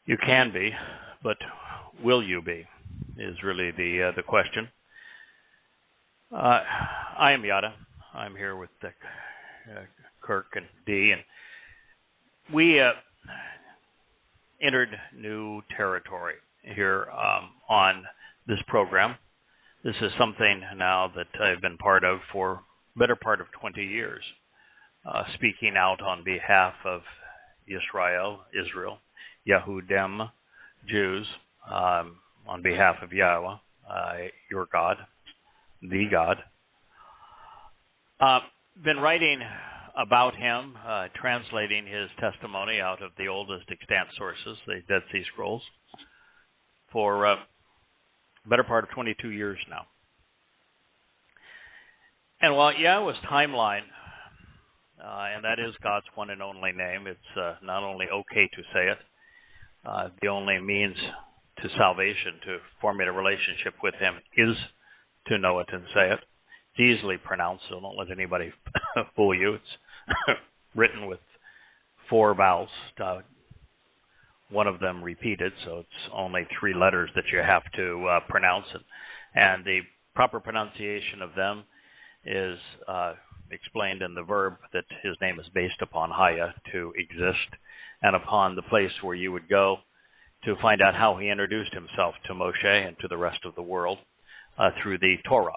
You can be, but will you be? Is really the question. I am Yada. I'm here with Kirk and Dee, and we entered new territory here on this program. This is something now that I've been part of for better part of 20 years, speaking out on behalf of Israel, Yehudim, Jews, on behalf of Yahweh, your God, the God. Been writing about him, translating his testimony out of the oldest extant sources, the Dead Sea Scrolls, for better part of 22 years now. And while Yahweh's timeline, and that is God's one and only name, it's not only okay to say it, the only means to salvation, to forming a relationship with him, is to know it and say it. It's easily pronounced, so don't let anybody fool you. It's written with 4 vowels, one of them repeated, so it's only 3 letters that you have to pronounce it. And the proper pronunciation of them is explained in the verb that his name is based upon, Haya, to exist, and upon the place where you would go to find out how he introduced himself to Moshe and to the rest of the world through the Torah.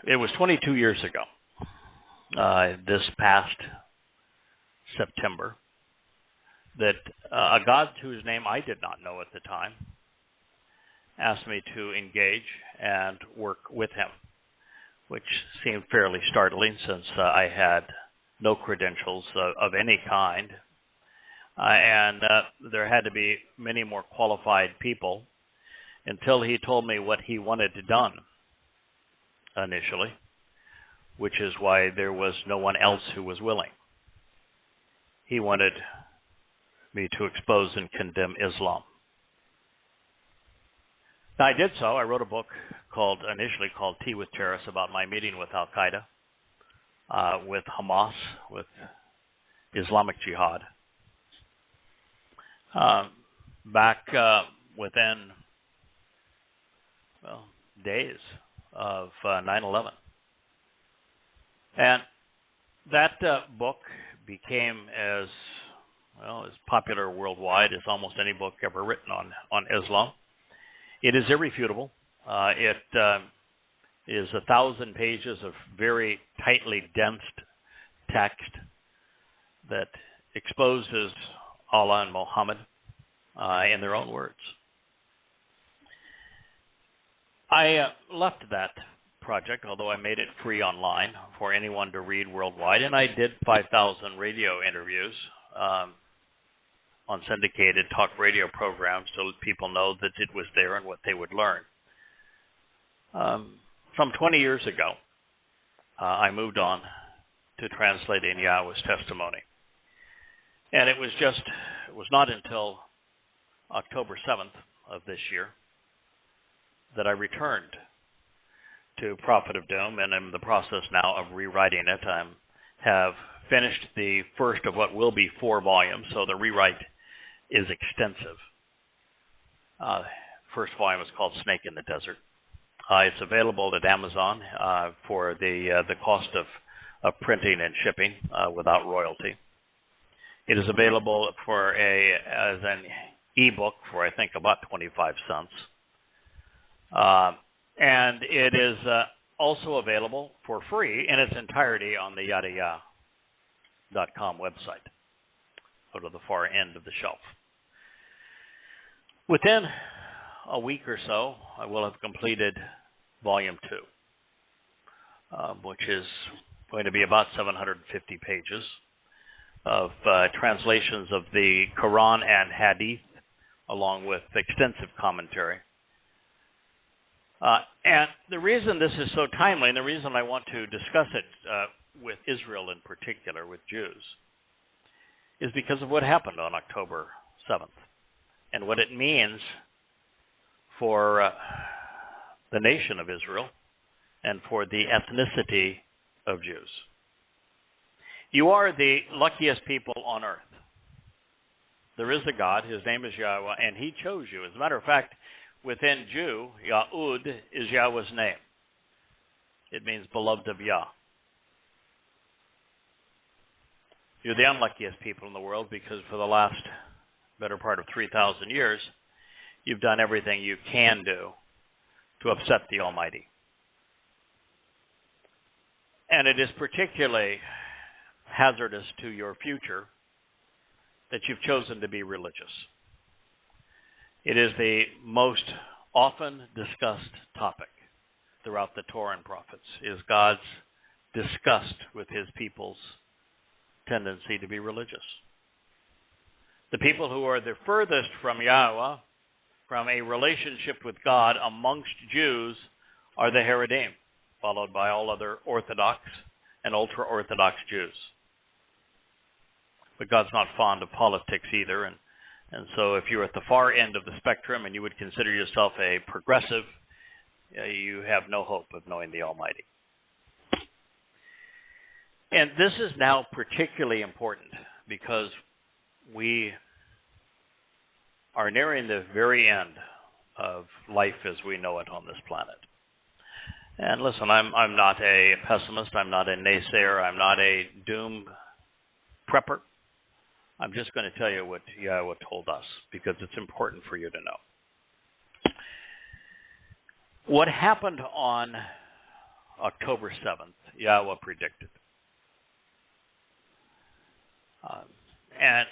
It was 22 years ago, this past September, that a God whose name I did not know at the time asked me to engage and work with him, which seemed fairly startling since I had no credentials of any kind. And there had to be many more qualified people until he told me what he wanted done initially, which is why there was no one else who was willing. He wanted me to expose and condemn Islam. Now, I did so. I wrote a book initially called Tea with Terrorists, about my meeting with Al-Qaeda, with Hamas, with Islamic Jihad. Back within, days of 9/11. And that book became as popular worldwide as almost any book ever written on Islam. It is irrefutable. It is 1,000 pages of very tightly densed text that exposes Allah and Muhammad in their own words. I left that project, although I made it free online for anyone to read worldwide, and I did 5,000 radio interviews on syndicated talk radio programs so that people know that it was there and what they would learn. Some 20 years ago, I moved on to translating Yahweh's testimony. And it was not until October 7th of this year that I returned to Prophet of Doom, and I'm in the process now of rewriting it. I have finished the first of what will be 4 volumes, so the rewrite is extensive. First volume is called Snake in the Desert. It's available at Amazon for the cost of printing and shipping without royalty. It is available as an ebook for, I think, about 25 cents. And it is also available for free in its entirety on the yadayah.com website, go to the far end of the shelf. Within a week or so, I will have completed Volume 2, which is going to be about 750 pages of translations of the Quran and Hadith, along with extensive commentary. And the reason this is so timely, and the reason I want to discuss it with Israel in particular, with Jews, is because of what happened on October 7th and what it means for the nation of Israel and for the ethnicity of Jews. You are the luckiest people on earth There is a God. His name is Yahweh, and he chose you. As a matter of fact, within Jew, Yahud is Yahweh's name. It means beloved of Yah. You're the unluckiest people in the world because for the last better part of 3,000 years, you've done everything you can do to upset the Almighty. And it is particularly hazardous to your future that you've chosen to be religious. It is the most often discussed topic throughout the Torah and prophets, is God's disgust with his people's tendency to be religious. The people who are the furthest from Yahweh, from a relationship with God amongst Jews, are the Haredim, followed by all other Orthodox and ultra-Orthodox Jews. But God's not fond of politics either, and so if you're at the far end of the spectrum and you would consider yourself a progressive, you have no hope of knowing the Almighty. And this is now particularly important because we are nearing the very end of life as we know it on this planet. And listen, I'm not a pessimist, I'm not a naysayer, I'm not a doom prepper. I'm just going to tell you what Yahweh told us because it's important for you to know. What happened on October 7th, Yahweh predicted. And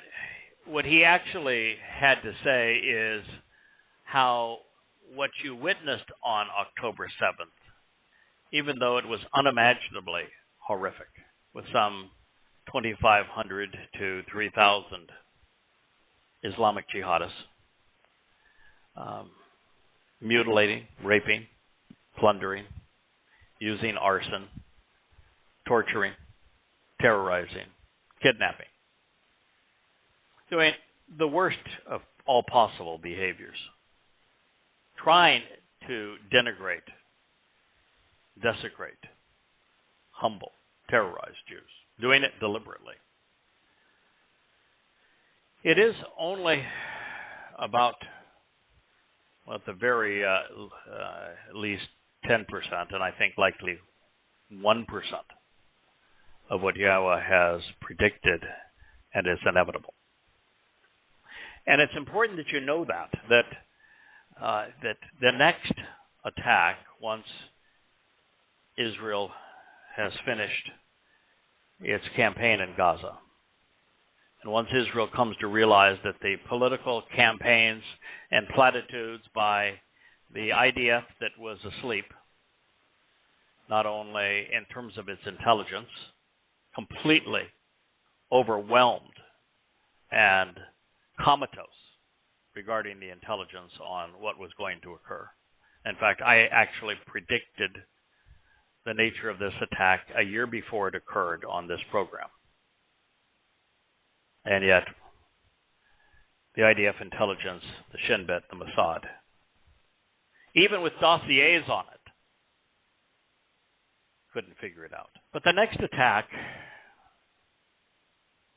what he actually had to say is how what you witnessed on October 7th, even though it was unimaginably horrific, with some 2,500 to 3,000 Islamic jihadists, mutilating, raping, plundering, using arson, torturing, terrorizing, kidnapping, doing the worst of all possible behaviors, trying to denigrate, desecrate, humble, terrorize Jews, doing it deliberately. It is only about, well, at the very least 10%, and I think likely 1% of what Yahweh has predicted and is inevitable. And it's important that you know that the next attack, once Israel has finished its campaign in Gaza, and once Israel comes to realize that the political campaigns and platitudes by the IDF that was asleep, not only in terms of its intelligence, completely overwhelmed and comatose regarding the intelligence on what was going to occur. In fact, I actually predicted the nature of this attack a year before it occurred on this program. And yet, the IDF intelligence, the Shin Bet, the Mossad, even with dossiers on it, couldn't figure it out. But the next attack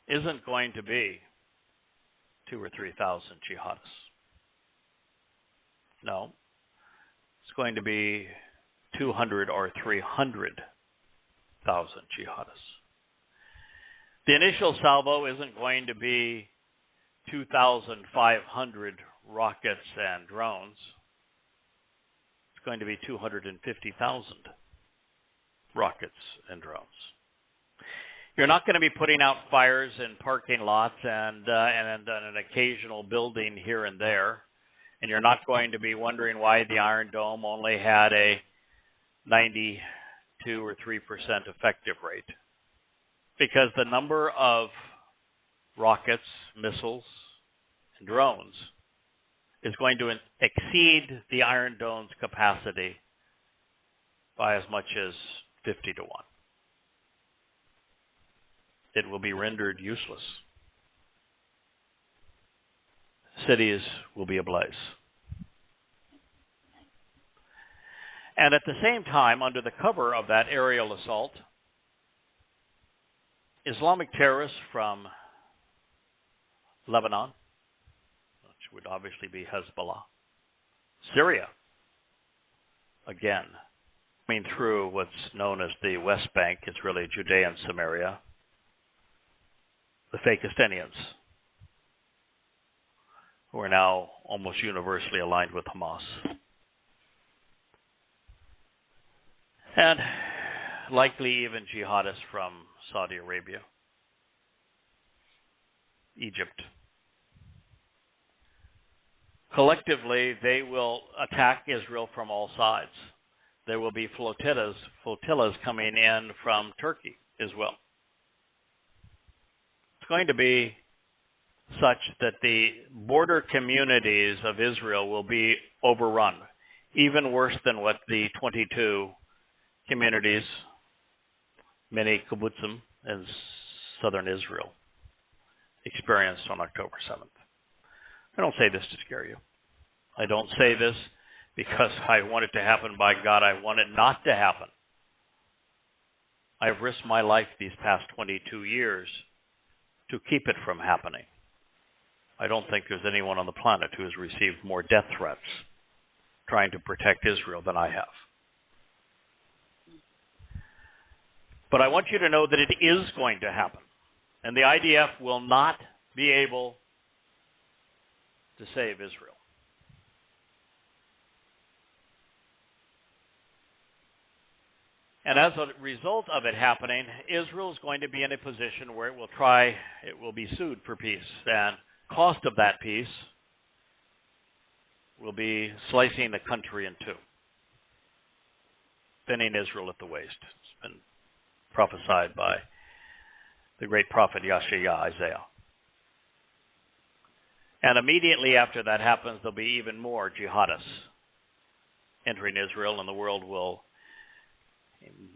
isn't going to be 2,000 or 3,000 jihadists. No, it's going to be 200 or 300,000 jihadists. The initial salvo isn't going to be 2,500 rockets and drones. It's going to be 250,000 rockets and drones. You're not going to be putting out fires in parking lots and an occasional building here and there. And you're not going to be wondering why the Iron Dome only had a 92 or 3% effective rate. Because the number of rockets, missiles, and drones is going to exceed the Iron Dome's capacity by as much as 50 to 1. It will be rendered useless. Cities will be ablaze. And at the same time, under the cover of that aerial assault, Islamic terrorists from Lebanon, would obviously be Hezbollah. Syria, again, through what's known as the West Bank, it's really Judea and Samaria, the Fakistinians, who are now almost universally aligned with Hamas. And likely even jihadists from Saudi Arabia, Egypt. Collectively, they will attack Israel from all sides. There will be flotillas coming in from Turkey as well. It's going to be such that the border communities of Israel will be overrun, even worse than what the 22 communities, many kibbutzim in southern Israel, experienced on October 7th. I don't say this to scare you. I don't say this because I want it to happen. By God, I want it not to happen. I've risked my life these past 22 years to keep it from happening. I don't think there's anyone on the planet who has received more death threats trying to protect Israel than I have. But I want you to know that it is going to happen. And the IDF will not be able to save Israel. And as a result of it happening, Israel is going to be in a position where it will be sued for peace. And cost of that peace will be slicing the country in two, thinning Israel at the waist. It's been prophesied by the great prophet Isaiah. And immediately after that happens, there'll be even more jihadists entering Israel, and the world will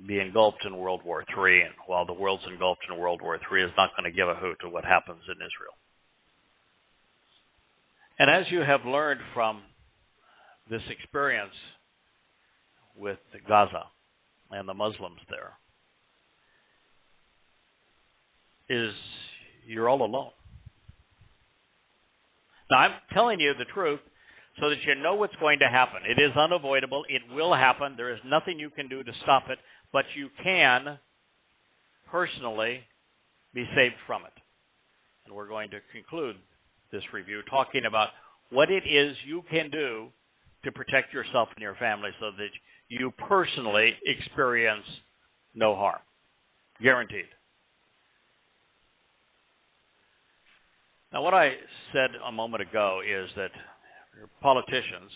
be engulfed in World War III. And while the world's engulfed in World War III, is not going to give a hoot to what happens in Israel. And as you have learned from this experience with Gaza and the Muslims there, is you're all alone. Now, I'm telling you the truth so that you know what's going to happen. It is unavoidable. It will happen. There is nothing you can do to stop it, but you can personally be saved from it. And we're going to conclude this review talking about what it is you can do to protect yourself and your family so that you personally experience no harm. Guaranteed. Now, what I said a moment ago is that politicians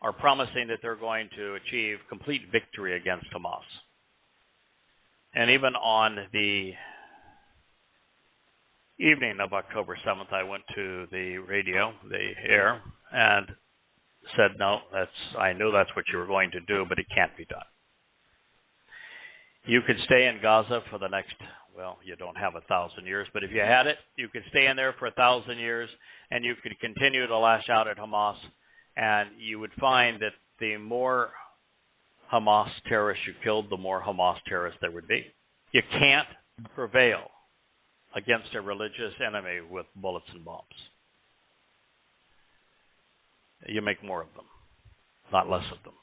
are promising that they're going to achieve complete victory against Hamas. And even on the evening of October 7th, I went to the radio, the air, and said, no, I knew that's what you were going to do, but it can't be done. You could stay in Gaza for the next, well, you don't have 1,000 years, but if you had it, you could stay in there for 1,000 years, and you could continue to lash out at Hamas, and you would find that the more Hamas terrorists you killed, the more Hamas terrorists there would be. You can't prevail against a religious enemy with bullets and bombs. You make more of them, not less of them.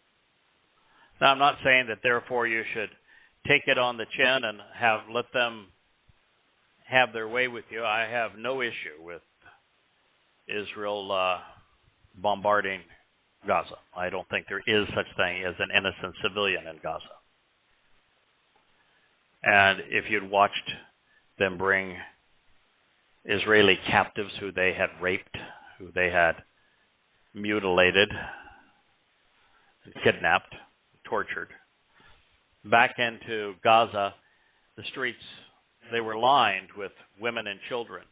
Now, I'm not saying that therefore you should take it on the chin and let them have their way with you. I have no issue with Israel bombarding Gaza. I don't think there is such thing as an innocent civilian in Gaza. And if you'd watched them bring Israeli captives who they had raped, who they had mutilated, kidnapped, tortured, back into Gaza, the streets, they were lined with women and children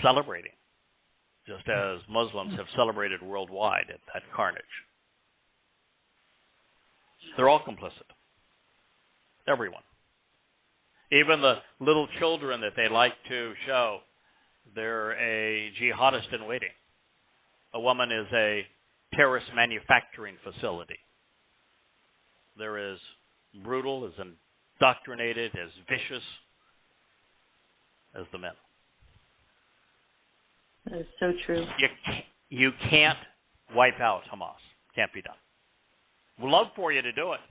celebrating, just as Muslims have celebrated worldwide at that carnage. They're all complicit. Everyone. Even the little children that they like to show, they're a jihadist in waiting. A woman is a terrorist manufacturing facility. They're as brutal, as indoctrinated, as vicious as the men. That is so true. You can't wipe out Hamas. Can't be done. Would love for you to do it,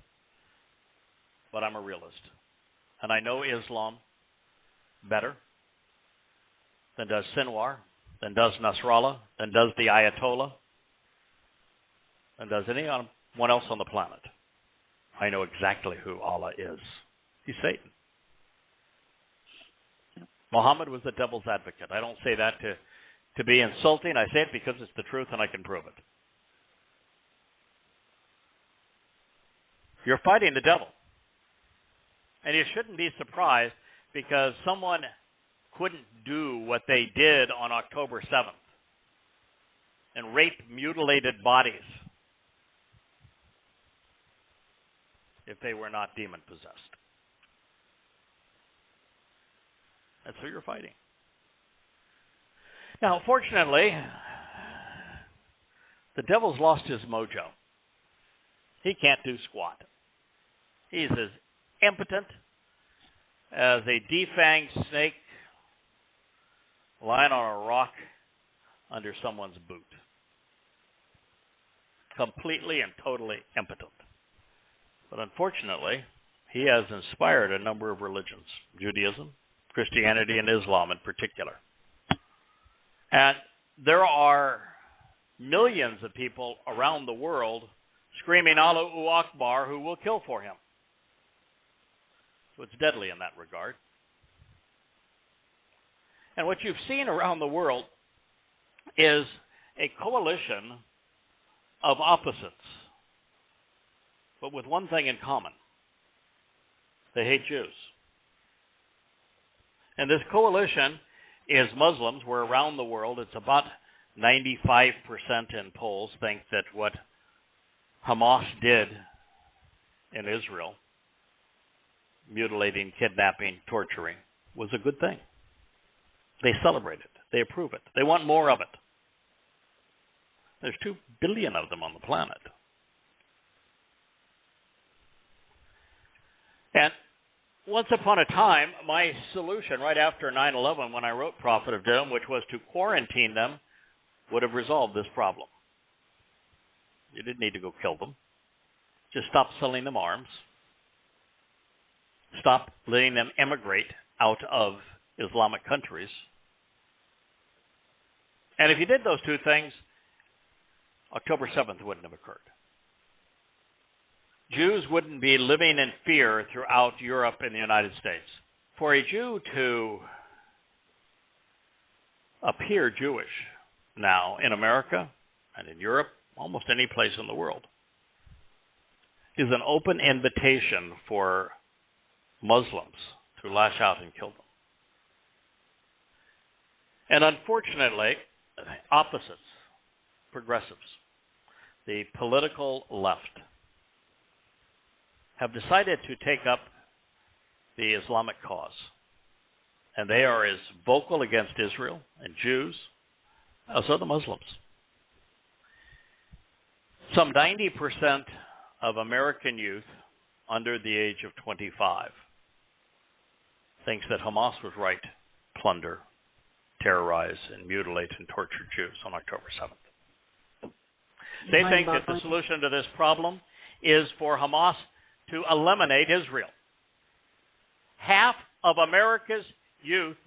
but I'm a realist. And I know Islam better than does Sinwar, than does Nasrallah, than does the Ayatollah, than does anyone else on the planet. I know exactly who Allah is. He's Satan. Muhammad was the devil's advocate. I don't say that to be insulting. I say it because it's the truth and I can prove it. You're fighting the devil. And you shouldn't be surprised because someone couldn't do what they did on October 7th and rape mutilated bodies if they were not demon-possessed. That's who you're fighting. Now, fortunately, the devil's lost his mojo. He can't do squat. He's as impotent as a defanged snake lying on a rock under someone's boot. Completely and totally impotent. But unfortunately, he has inspired a number of religions, Judaism, Christianity, and Islam in particular. And there are millions of people around the world screaming Allahu Akbar who will kill for him. So it's deadly in that regard. And what you've seen around the world is a coalition of opposites, but with one thing in common. They hate Jews. And this coalition is Muslims, where around the world it's about 95% in polls think that what Hamas did in Israel, mutilating, kidnapping, torturing, was a good thing. They celebrate it. They approve it. They want more of it. There's 2 billion of them on the planet. And once upon a time, my solution right after 9/11, when I wrote Prophet of Doom, which was to quarantine them, would have resolved this problem. You didn't need to go kill them. Just stop selling them arms. Stop letting them emigrate out of Islamic countries. And if you did those 2 things, October 7th wouldn't have occurred. Jews wouldn't be living in fear throughout Europe and the United States. For a Jew to appear Jewish now in America and in Europe, almost any place in the world, is an open invitation for Muslims to lash out and kill them. And unfortunately, opposites, progressives, the political left, have decided to take up the Islamic cause. And they are as vocal against Israel and Jews as are the Muslims. Some 90% of American youth under the age of 25 thinks that Hamas was right to plunder, terrorize, and mutilate and torture Jews on October 7th. They think that the solution to this problem is for Hamas to eliminate Israel. Half of America's youth,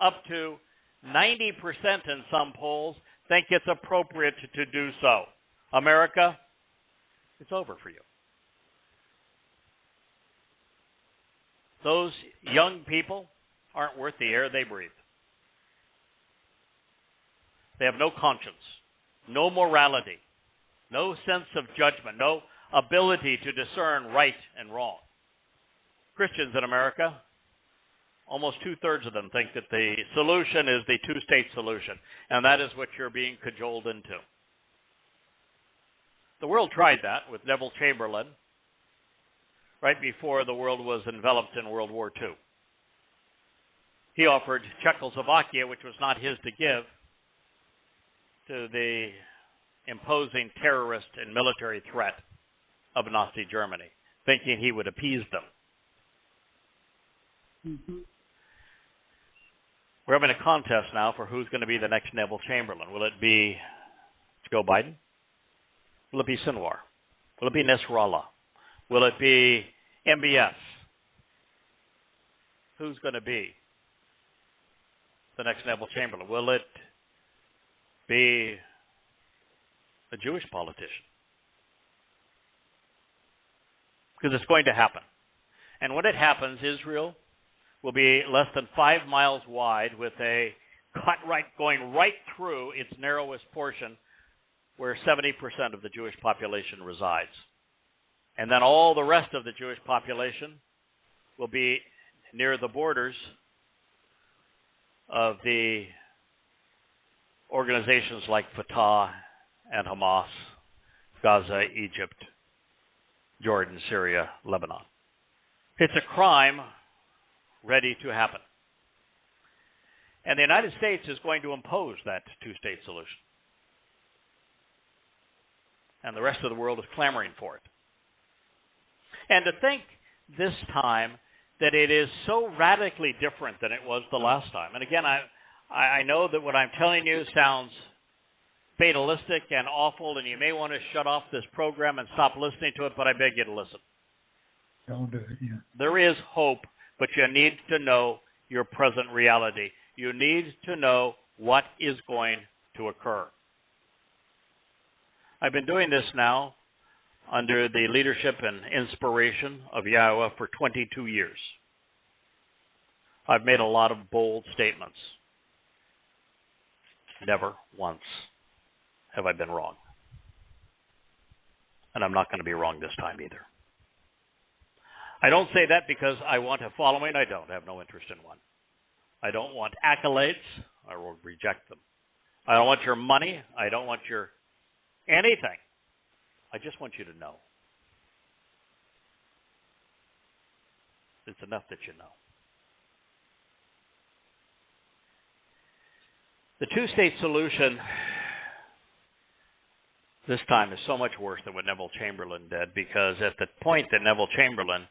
up to 90% in some polls, think it's appropriate to do so. America, it's over for you. Those young people aren't worth the air they breathe. They have no conscience, no morality, no sense of judgment, no ability to discern right and wrong. Christians in America, almost 2/3 of them think that the solution is the 2-state solution, and that is what you're being cajoled into. The world tried that with Neville Chamberlain right before the world was enveloped in World War II. He offered Czechoslovakia, which was not his to give, to the imposing terrorist and military threat of Nazi Germany, thinking he would appease them. Mm-hmm. We're having a contest now for who's going to be the next Neville Chamberlain. Will it be Joe Biden? Will it be Sinwar? Will it be Nasrallah? Will it be MBS? Who's going to be the next Neville Chamberlain? Will it be a Jewish politician? Because it's going to happen. And when it happens, Israel will be less than 5 miles wide with a cut right going right through its narrowest portion where 70% of the Jewish population resides. And then all the rest of the Jewish population will be near the borders of the organizations like Fatah and Hamas, Gaza, Egypt, Jordan, Syria, Lebanon. It's a crime ready to happen. And the United States is going to impose that two-state solution. And the rest of the world is clamoring for it. And to think this time that it is so radically different than it was the last time. And again, I know that what I'm telling you sounds fatalistic and awful, and you may want to shut off this program and stop listening to it, but I beg you to listen. Don't do it, yeah. There is hope, but you need to know your present reality. You need to know what is going to occur. I've been doing this now under the leadership and inspiration of Yahweh for 22 years. I've made a lot of bold statements. Never once have I been wrong. And I'm not going to be wrong this time either. I don't say that because I want a following. I don't. I have no interest in one. I don't want accolades. I will reject them. I don't want your money. I don't want your anything. I just want you to know. It's enough that you know. The two-state solution this time is so much worse than what Neville Chamberlain did, because at the point that Neville Chamberlain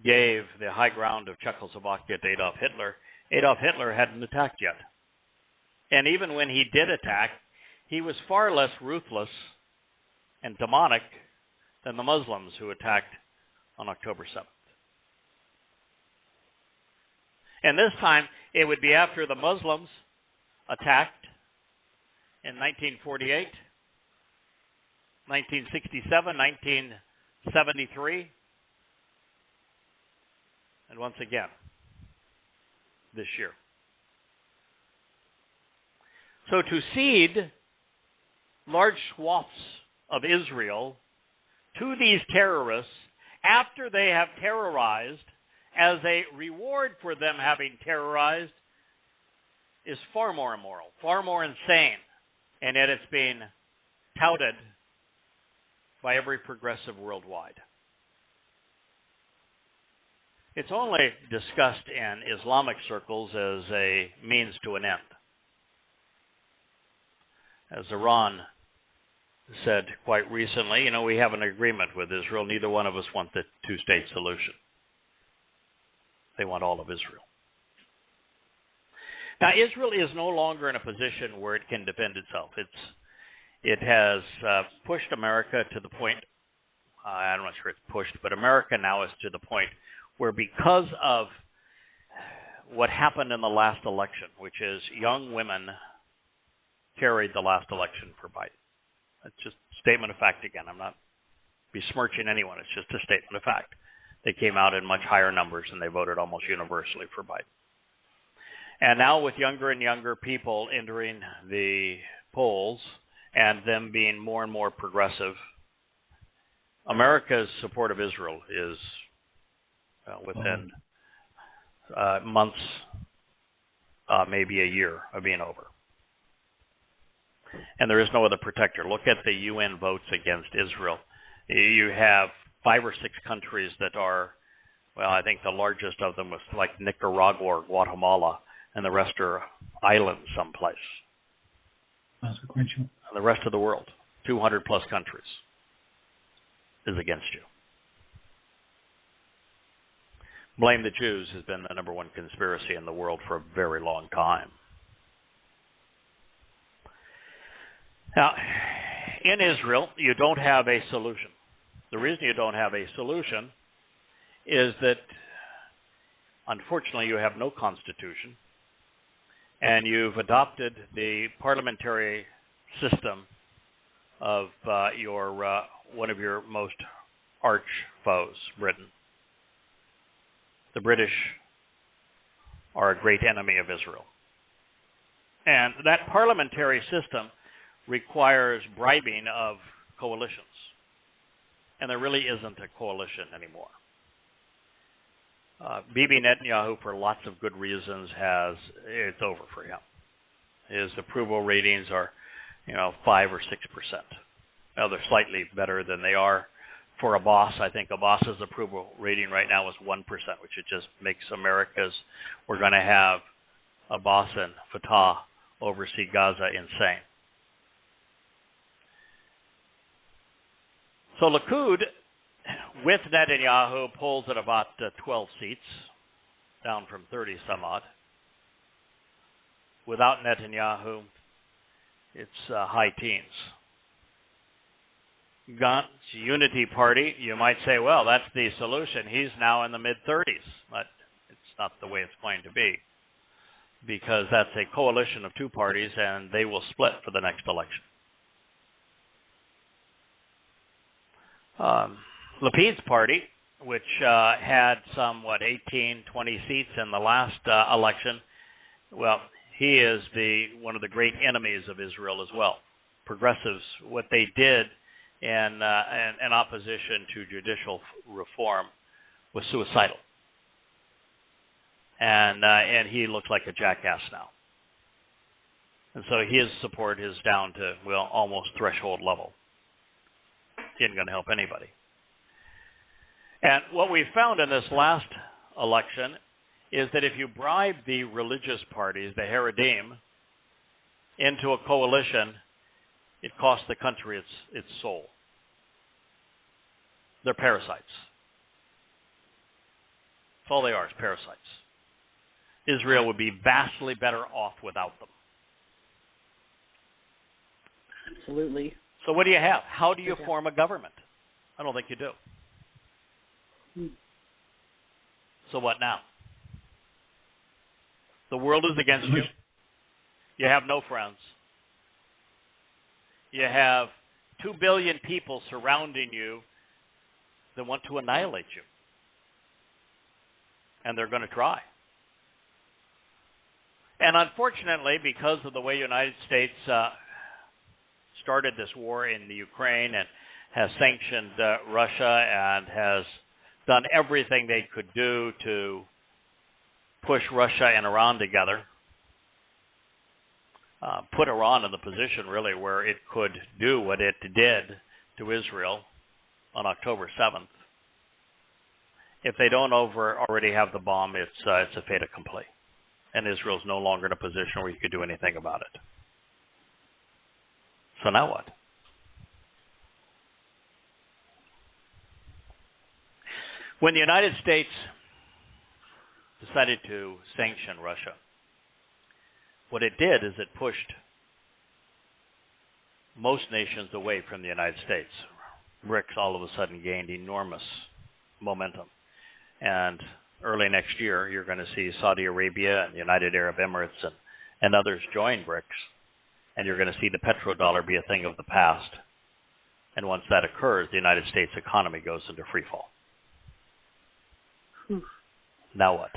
gave the high ground of Czechoslovakia to Adolf Hitler hadn't attacked yet. And even when he did attack, he was far less ruthless and demonic than the Muslims who attacked on October 7th. And this time, it would be after the Muslims attacked in 1948, 1967, 1973, and once again this year. So to cede large swaths of Israel to these terrorists after they have terrorized, as a reward for them having terrorized, is far more immoral, far more insane, and yet it's being touted by every progressive worldwide. It's only discussed in Islamic circles as a means to an end. As Iran said quite recently, we have an agreement with Israel. Neither one of us want the two-state solution. They want all of Israel. Now, Israel is no longer in a position where it can defend itself. It has pushed America to the point, I'm not sure it's pushed, but America now is to the point where, because of what happened in the last election, which is young women carried the last election for Biden. It's just a statement of fact again. I'm not besmirching anyone. It's just a statement of fact. They came out in much higher numbers and they voted almost universally for Biden. And now with younger and younger people entering the polls and them being more and more progressive, America's support of Israel is within months, maybe a year of being over. And there is no other protector. Look at the UN votes against Israel. You have 5 or 6 countries that are, well, I think the largest of them was like Nicaragua or Guatemala, and the rest are islands someplace. Consequential. And the rest of the world, 200 plus countries, is against you. Blame the Jews has been the number one conspiracy in the world for a very long time. Now, in Israel, you don't have a solution. The reason you don't have a solution is that, unfortunately, you have no constitution, and you've adopted the parliamentary system of one of your most arch foes, Britain. The British are a great enemy of Israel. And that parliamentary system requires bribing of coalitions. And there really isn't a coalition anymore. Bibi Netanyahu, for lots of good reasons, it's over for him. His approval ratings are, 5 or 6%. Now they're slightly better than they are for Abbas. I think Abbas's approval rating right now is 1%, which it just makes we're going to have Abbas and Fatah oversee Gaza insane. So Likud, with Netanyahu, polls at about 12 seats, down from 30 some odd. Without Netanyahu, it's high teens. Gantz Unity Party, you might say, well, that's the solution. He's now in the mid-30s, but it's not the way it's going to be, because that's a coalition of two parties, and they will split for the next election. Lapid's party, which had some, 18, 20 seats in the last election, well, he is one of the great enemies of Israel as well. Progressives, what they did in opposition to judicial reform was suicidal. And he looks like a jackass now. And so his support is down to, almost threshold level. He isn't going to help anybody. And what we found in this last election is that if you bribe the religious parties, the Haredim, into a coalition, it costs the country its soul. They're parasites. That's all they are, is parasites. Israel would be vastly better off without them. Absolutely. So what do you have? How do you form a government? I don't think you do. So what now? The world is against you. You have no friends. You have 2 billion people surrounding you that want to annihilate you. And they're going to try. And unfortunately, because of the way the United States started this war in the Ukraine and has sanctioned Russia and has done everything they could do to push Russia and Iran together, put Iran in the position really where it could do what it did to Israel on October 7th. If they don't already have the bomb, it's a fait accompli. And Israel's no longer in a position where you could do anything about it. So now what? When the United States decided to sanction Russia, what it did is it pushed most nations away from the United States. BRICS all of a sudden gained enormous momentum. And early next year, you're going to see Saudi Arabia and the United Arab Emirates and others join BRICS. And you're going to see the petrodollar be a thing of the past. And once that occurs, the United States economy goes into free fall. Now what?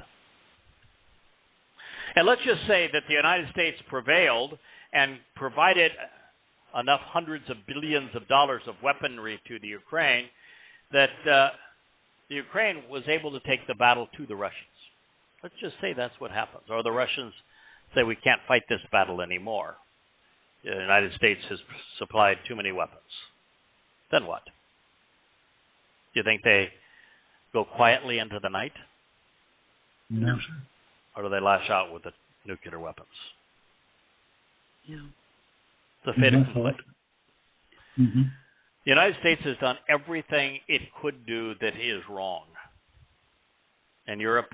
And let's just say that the United States prevailed and provided enough hundreds of billions of dollars of weaponry to the Ukraine that the Ukraine was able to take the battle to the Russians. Let's just say that's what happens. Or the Russians say we can't fight this battle anymore. The United States has supplied too many weapons. Then what? Do you think they go quietly into the night? No, sir. Or do they lash out with the nuclear weapons? Yeah. It's a fait accompli. Mm-hmm. The United States has done everything it could do that is wrong. And Europe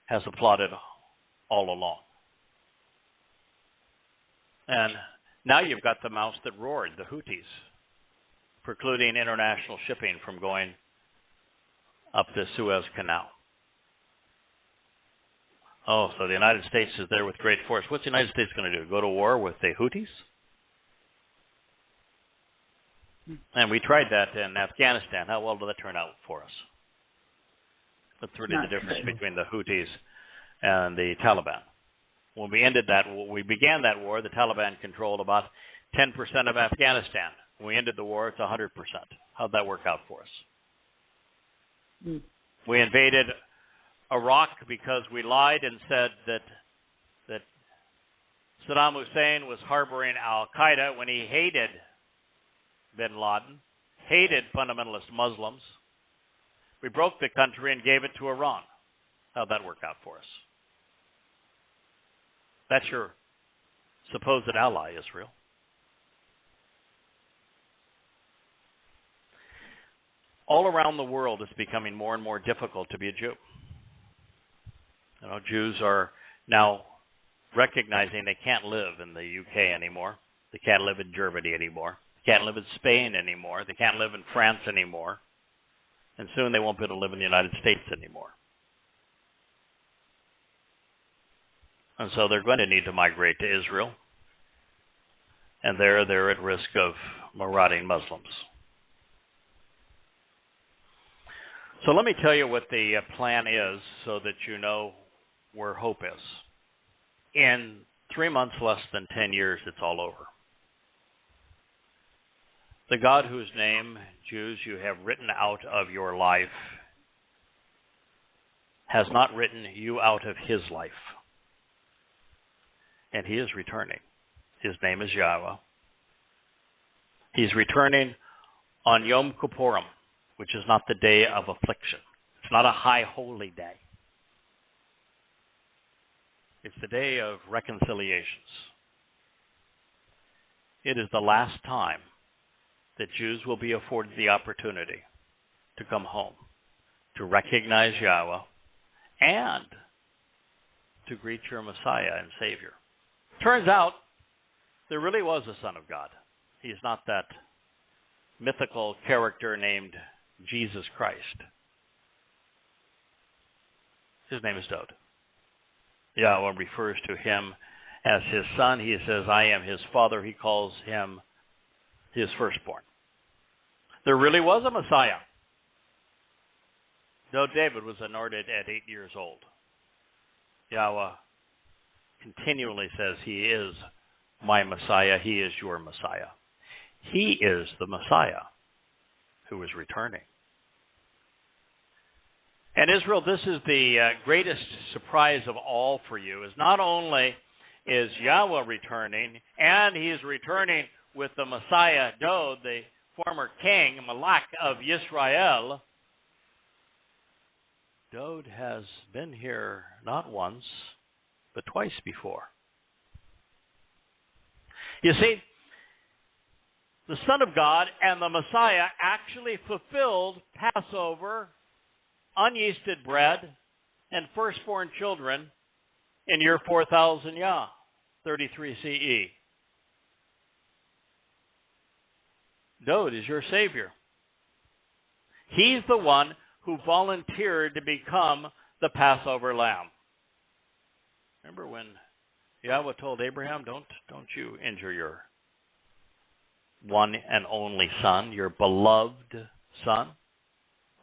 has applauded all along. And now you've got the mouse that roared, the Houthis, precluding international shipping from going up the Suez Canal. Oh, so the United States is there with great force. What's the United States going to do? Go to war with the Houthis? And we tried that in Afghanistan. How well did that turn out for us? That's really the difference between the Houthis and the Taliban. When we began that war, the Taliban controlled about 10% of Afghanistan. When we ended the war, it's 100%. How'd that work out for us? We invaded Iraq because we lied and said that Saddam Hussein was harboring al-Qaeda when he hated bin Laden, hated fundamentalist Muslims. We broke the country and gave it to Iran. How'd that work out for us? That's your supposed ally, Israel. All around the world, it's becoming more and more difficult to be a Jew. You know, Jews are now recognizing they can't live in the UK anymore. They can't live in Germany anymore. They can't live in Spain anymore. They can't live in France anymore. And soon they won't be able to live in the United States anymore. And so they're going to need to migrate to Israel. And there they're at risk of marauding Muslims. So let me tell you what the plan is so that you know where hope is. In 3 months, less than 10 years, it's all over. The God whose name, Jews, you have written out of your life has not written you out of his life. And he is returning. His name is Yahweh. He's returning on Yom Kippurim, which is not the day of affliction. It's not a high holy day. It's the day of reconciliations. It is the last time that Jews will be afforded the opportunity to come home, to recognize Yahweh, and to greet your Messiah and Savior. Turns out, there really was a Son of God. He's not that mythical character named Jesus Christ. His name is Dod. Yahweh refers to him as his son. He says, I am his father. He calls him his firstborn. There really was a Messiah. Though David was anointed at 8 years old. Yahweh continually says, he is my Messiah. He is your Messiah. He is the Messiah who is returning. And Israel, this is the greatest surprise of all for you, is not only is Yahweh returning, and he is returning with the Messiah, Dod, the former king, Malak of Israel. Dod has been here not once, but twice before. You see, the Son of God and the Messiah actually fulfilled Passover, unyeasted bread, and firstborn children in year 4000 Yah, 33 CE. Dod is your Savior. He's the one who volunteered to become the Passover lamb. Remember when Yahweh told Abraham, don't you injure your one and only son, your beloved son.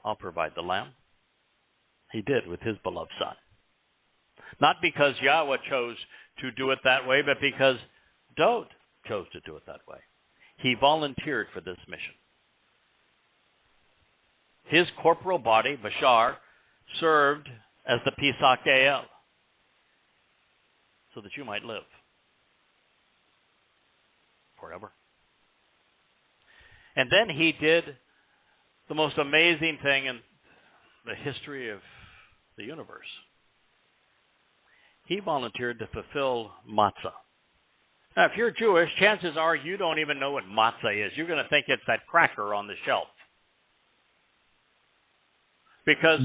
I'll provide the lamb. He did with his beloved son. Not because Yahweh chose to do it that way, but because Dod chose to do it that way. He volunteered for this mission. His corporal body, Bashar, served as the Pesach El, so that you might live forever. And then he did the most amazing thing in the history of the universe. He volunteered to fulfill matzah. Now, if you're Jewish, chances are you don't even know what matzah is. You're going to think it's that cracker on the shelf. Because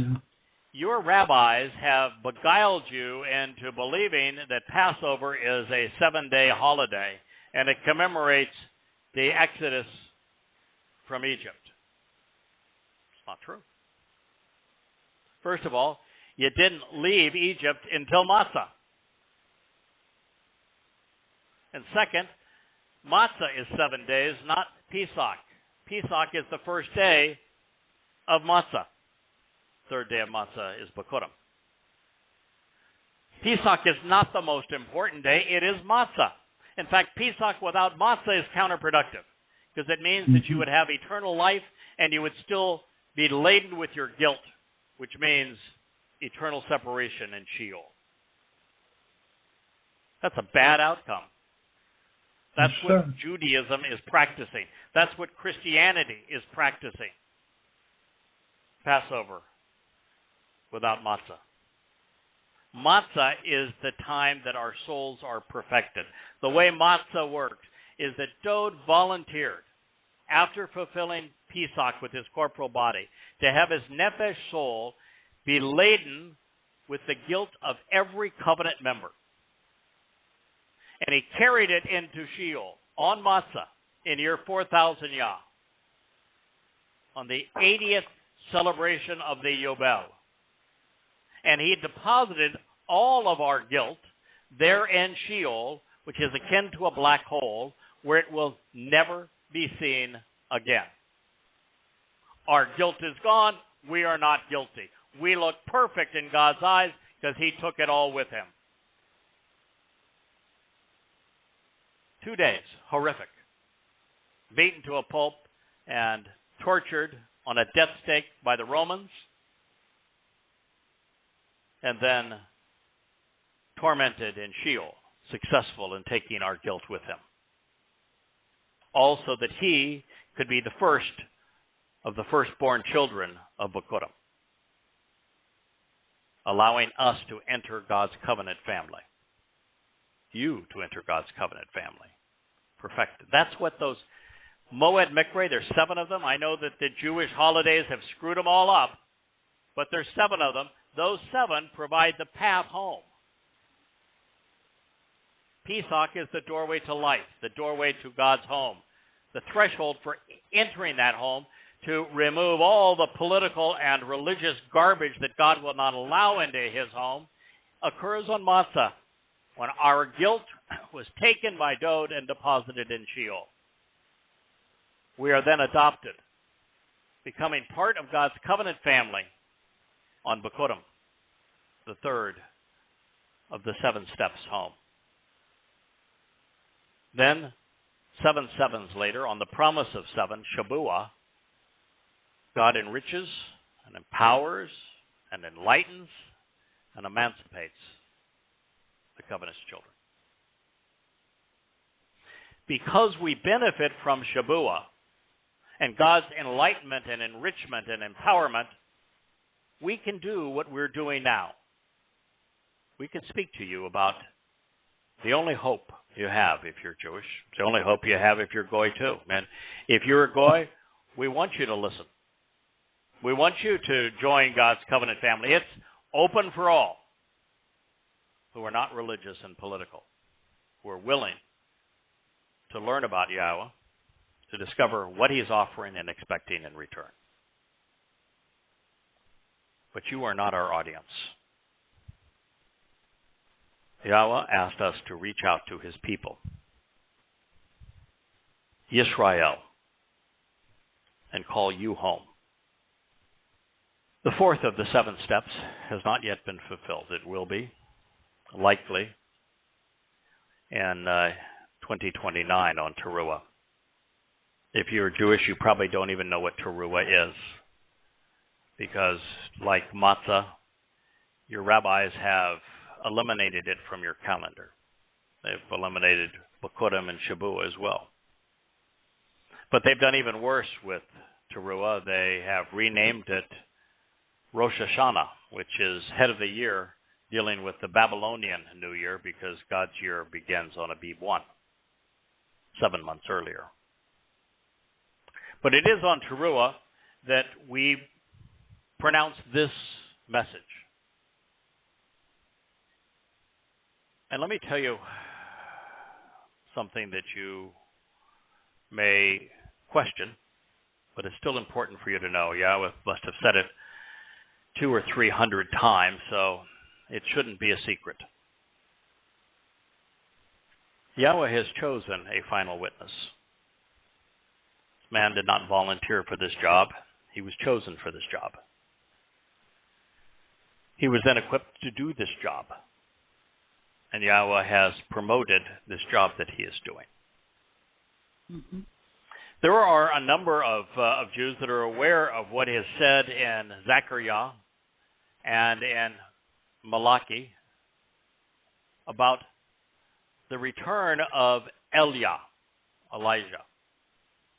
your rabbis have beguiled you into believing that Passover is a 7-day holiday and it commemorates the Exodus from Egypt. It's not true. First of all, you didn't leave Egypt until Matzah. And second, Matzah is 7 days, not Pesach. Pesach is the first day of Matzah. Third day of Matzah is Bikurim. Pesach is not the most important day. It is Matzah. In fact, Pesach without Matzah is counterproductive because it means that you would have eternal life and you would still be laden with your guilt, which means eternal separation in Sheol. That's a bad outcome. That's what Judaism is practicing. That's what Christianity is practicing. Passover without matzah. Matzah is the time that our souls are perfected. The way matzah works is that Dode volunteered, after fulfilling Pesach with his corporal body, to have his nephesh soul be laden with the guilt of every covenant member. And he carried it into Sheol on matzah in year 4000 Yah, on the 80th celebration of the Yobel. And he deposited all of our guilt there in Sheol, which is akin to a black hole, where it will never be seen again. Our guilt is gone. We are not guilty. We look perfect in God's eyes because he took it all with him. 2 days, horrific. Beaten to a pulp and tortured on a death stake by the Romans, and then tormented in Sheol, successful in taking our guilt with him. Also that he could be the first of the firstborn children of Bikurim, allowing us to enter God's covenant family. You to enter God's covenant family. Perfected. That's what those Moed Mikre, there's 7 of them. I know that the Jewish holidays have screwed them all up, but there's 7 of them. Those 7 provide the path home. Pesach is the doorway to life, the doorway to God's home, the threshold for entering that home to remove all the political and religious garbage that God will not allow into his home, occurs on Matzah, when our guilt was taken by Dode and deposited in Sheol. We are then adopted, becoming part of God's covenant family on Bikurim, the third of the 7 steps home. Then, 7 sevens later, on the promise of 7, Shabuah, God enriches and empowers and enlightens and emancipates the covenant's children. Because we benefit from Shabuah and God's enlightenment and enrichment and empowerment, we can do what we're doing now. We can speak to you about the only hope you have if you're Jewish, the only hope you have if you're Goy too. And if you're a Goy, we want you to listen. We want you to join God's covenant family. It's open for all who are not religious and political, who are willing to learn about Yahweh, to discover what he's offering and expecting in return. But you are not our audience. Yahweh asked us to reach out to his people, Yisrael, and call you home. The 4th of the 7 steps has not yet been fulfilled. It will be, likely, in 2029 on Teruah. If you're Jewish, you probably don't even know what Teruah is, because like matzah, your rabbis have eliminated it from your calendar. They've eliminated Bikurim and Shabuah as well. But they've done even worse with Teruah. They have renamed it Rosh Hashanah, which is head of the year, dealing with the Babylonian New Year, because God's year begins on Abib 1, 7 months earlier. But it is on Teruah that we pronounce this message. And let me tell you something that you may question, but it's still important for you to know. Yahweh must have said it 200 or 300 times, so it shouldn't be a secret. Yahweh has chosen a final witness. This man did not volunteer for this job. He was chosen for this job. He was then equipped to do this job. And Yahweh has promoted this job that he is doing. Mm-hmm. There are a number of Jews that are aware of what is said in Zechariah and in Malachi about the return of Elijah.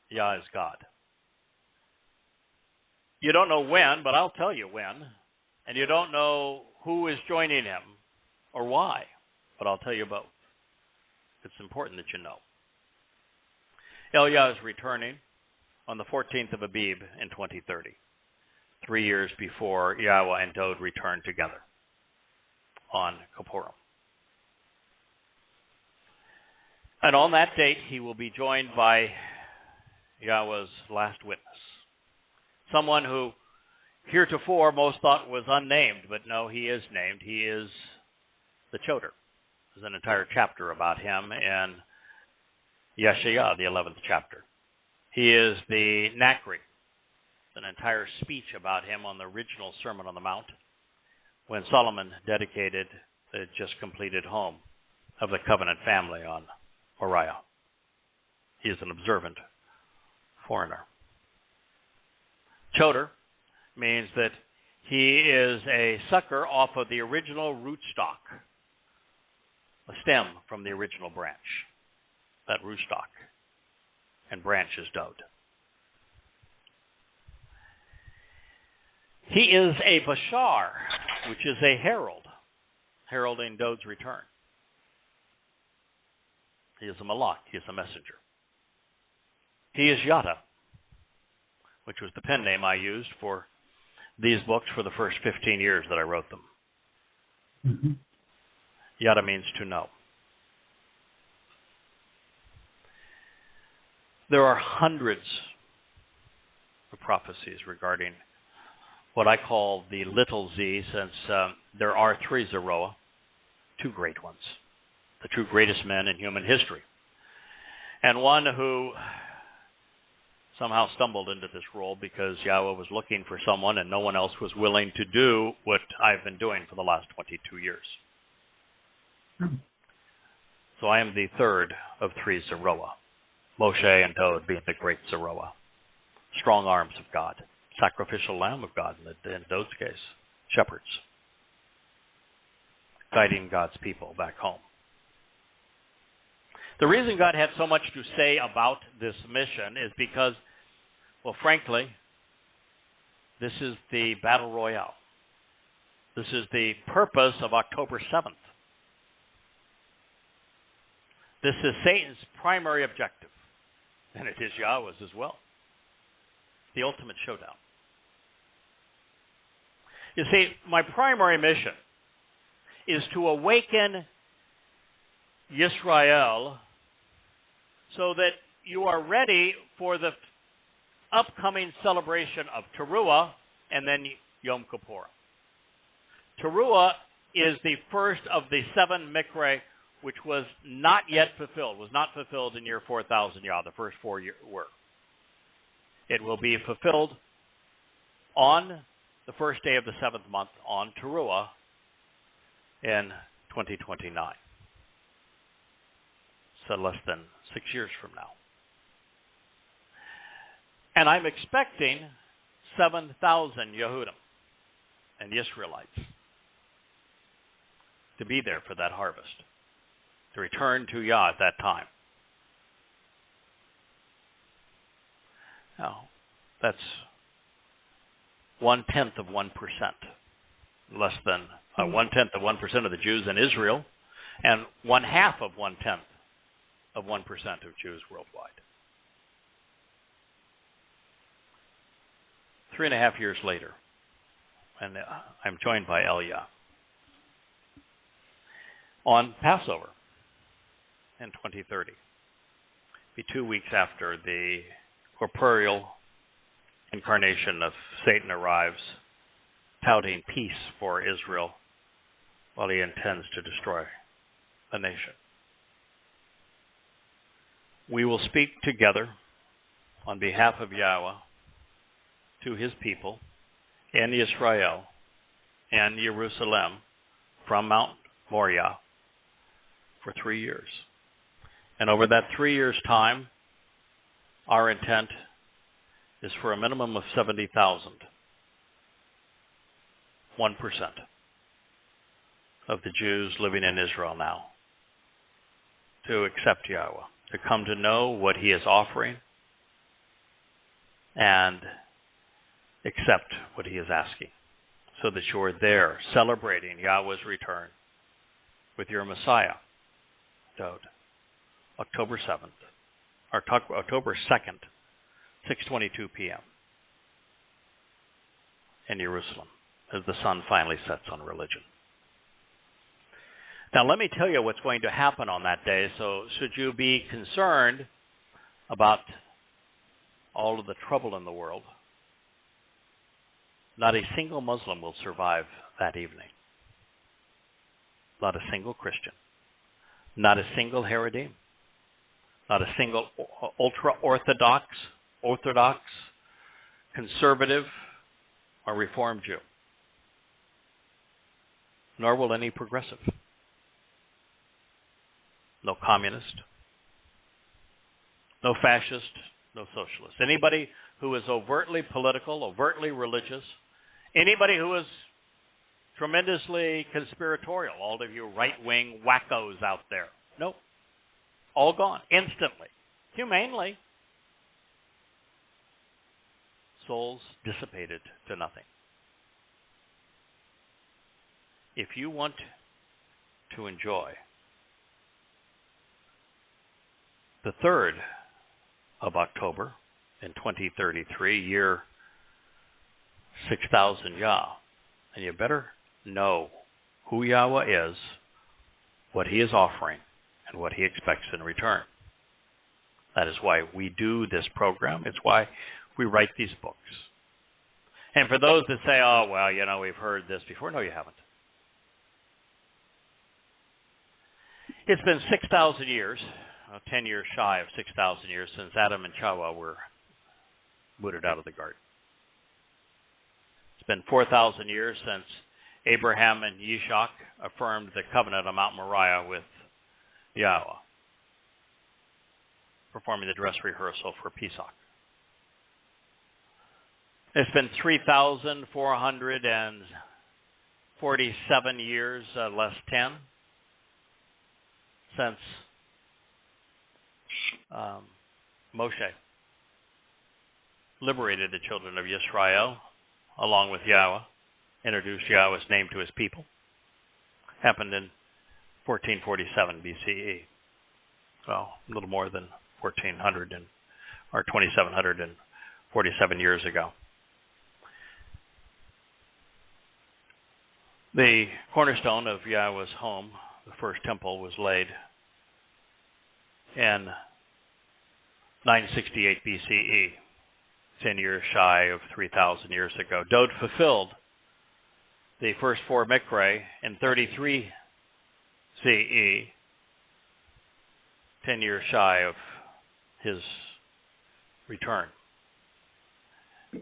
Yah is God. You don't know when, but I'll tell you when. And you don't know who is joining him or why, but I'll tell you both. It's important that you know. Elijah is returning on the 14th of Abib in 2030, 3 years before Yahweh and Dod returned together on Kippurim. And on that date, he will be joined by Yahweh's last witness, someone who heretofore most thought was unnamed, but no, he is named. He is the Choder. There's an entire chapter about him in Yeshayah, the 11th chapter. He is the Nakri, an entire speech about him on the original Sermon on the Mount, when Solomon dedicated the just completed home of the covenant family on Moriah. He is an observant foreigner. Choder means that he is a sucker off of the original rootstock, a stem from the original branch. That rootstock and branch is Dod. He is a Bashar, which is a herald, heralding Dod's return. He is a Malach, he is a messenger. He is Yada, which was the pen name I used for these books for the first 15 years that I wrote them. Mm-hmm. Yada means to know. There are hundreds of prophecies regarding what I call the little z, since there are three Zeroah, two great ones, the two greatest men in human history, and one who somehow stumbled into this role because Yahweh was looking for someone and no one else was willing to do what I've been doing for the last 22 years. So I am the third of three Zeroah, Moshe and Dod being the great Zeroah, strong arms of God, sacrificial lamb of God in Dod's case, shepherds, guiding God's people back home. The reason God had so much to say about this mission is because, well, frankly, this is the battle royale. This is the purpose of October 7th. This is Satan's primary objective, and it is Yahweh's as well. The ultimate showdown. You see, my primary mission is to awaken Yisrael so that you are ready for the upcoming celebration of Teruah and then Yom Kippur. Teruah is the first of the 7 Mikra, which was not yet fulfilled, was not fulfilled in year 4000 Yah. The first 4 were. It will be fulfilled on the first day of the 7th month on Teruah in 2029. So less than 6 years from now. And I'm expecting 7,000 Yehudim and Israelites to be there for that harvest, to return to Yah at that time. Now, that's 1/10 of 1%, less than 1/10 of 1% of the Jews in Israel, and 1/2 of 1/10 of 1% of Jews worldwide. 3.5 years later, and I'm joined by Elia. On Passover in 2030, be 2 weeks after the corporeal incarnation of Satan arrives, touting peace for Israel while he intends to destroy the nation. We will speak together on behalf of Yahweh to his people in Israel and Jerusalem from Mount Moriah for 3 years. And over that 3 years' time, our intent is for a minimum of 70,000, 1% of the Jews living in Israel now, to accept Yahweh, to come to know what he is offering and accept what he is asking, so that you're there celebrating Yahweh's return with your Messiah, Dode, October 7th, or October 2nd, 6:22 p.m. in Jerusalem, as the sun finally sets on religion. Now, let me tell you what's going to happen on that day. So, should you be concerned about all of the trouble in the world, not a single Muslim will survive that evening. Not a single Christian. Not a single Haredim. Not a single ultra-Orthodox, conservative, or Reformed Jew. Nor will any progressive. No communist. No fascist. No socialist. Anybody who is overtly political, overtly religious, anybody who is tremendously conspiratorial, all of you right-wing wackos out there. Nope. All gone. Instantly. Humanely. Souls dissipated to nothing. If you want to enjoy the 3rd of October in 2033, year 6,000 Yah, and you better know who Yahweh is, what he is offering, and what he expects in return. That is why we do this program. It's why we write these books. And for those that say, oh, well, you know, we've heard this before. No, you haven't. It's been 6,000 years, 10 years shy of 6,000 years since Adam and Chawah were booted out of the garden. It's been 4,000 years since Abraham and Yishak affirmed the covenant on Mount Moriah with Yahweh, performing the dress rehearsal for Pesach. It's been 3,447 years, less 10, since Moshe liberated the children of Yisrael, along with Yahweh, introduced Yahweh's name to his people. Happened in 1447 BCE. Well, a little more than 1,400 or 2,747 years ago. The cornerstone of Yahweh's home, the first temple, was laid in 968 BCE, 10 years shy of 3,000 years ago. Dode fulfilled the first 4 Mikre in 33 CE, 10 years shy of his return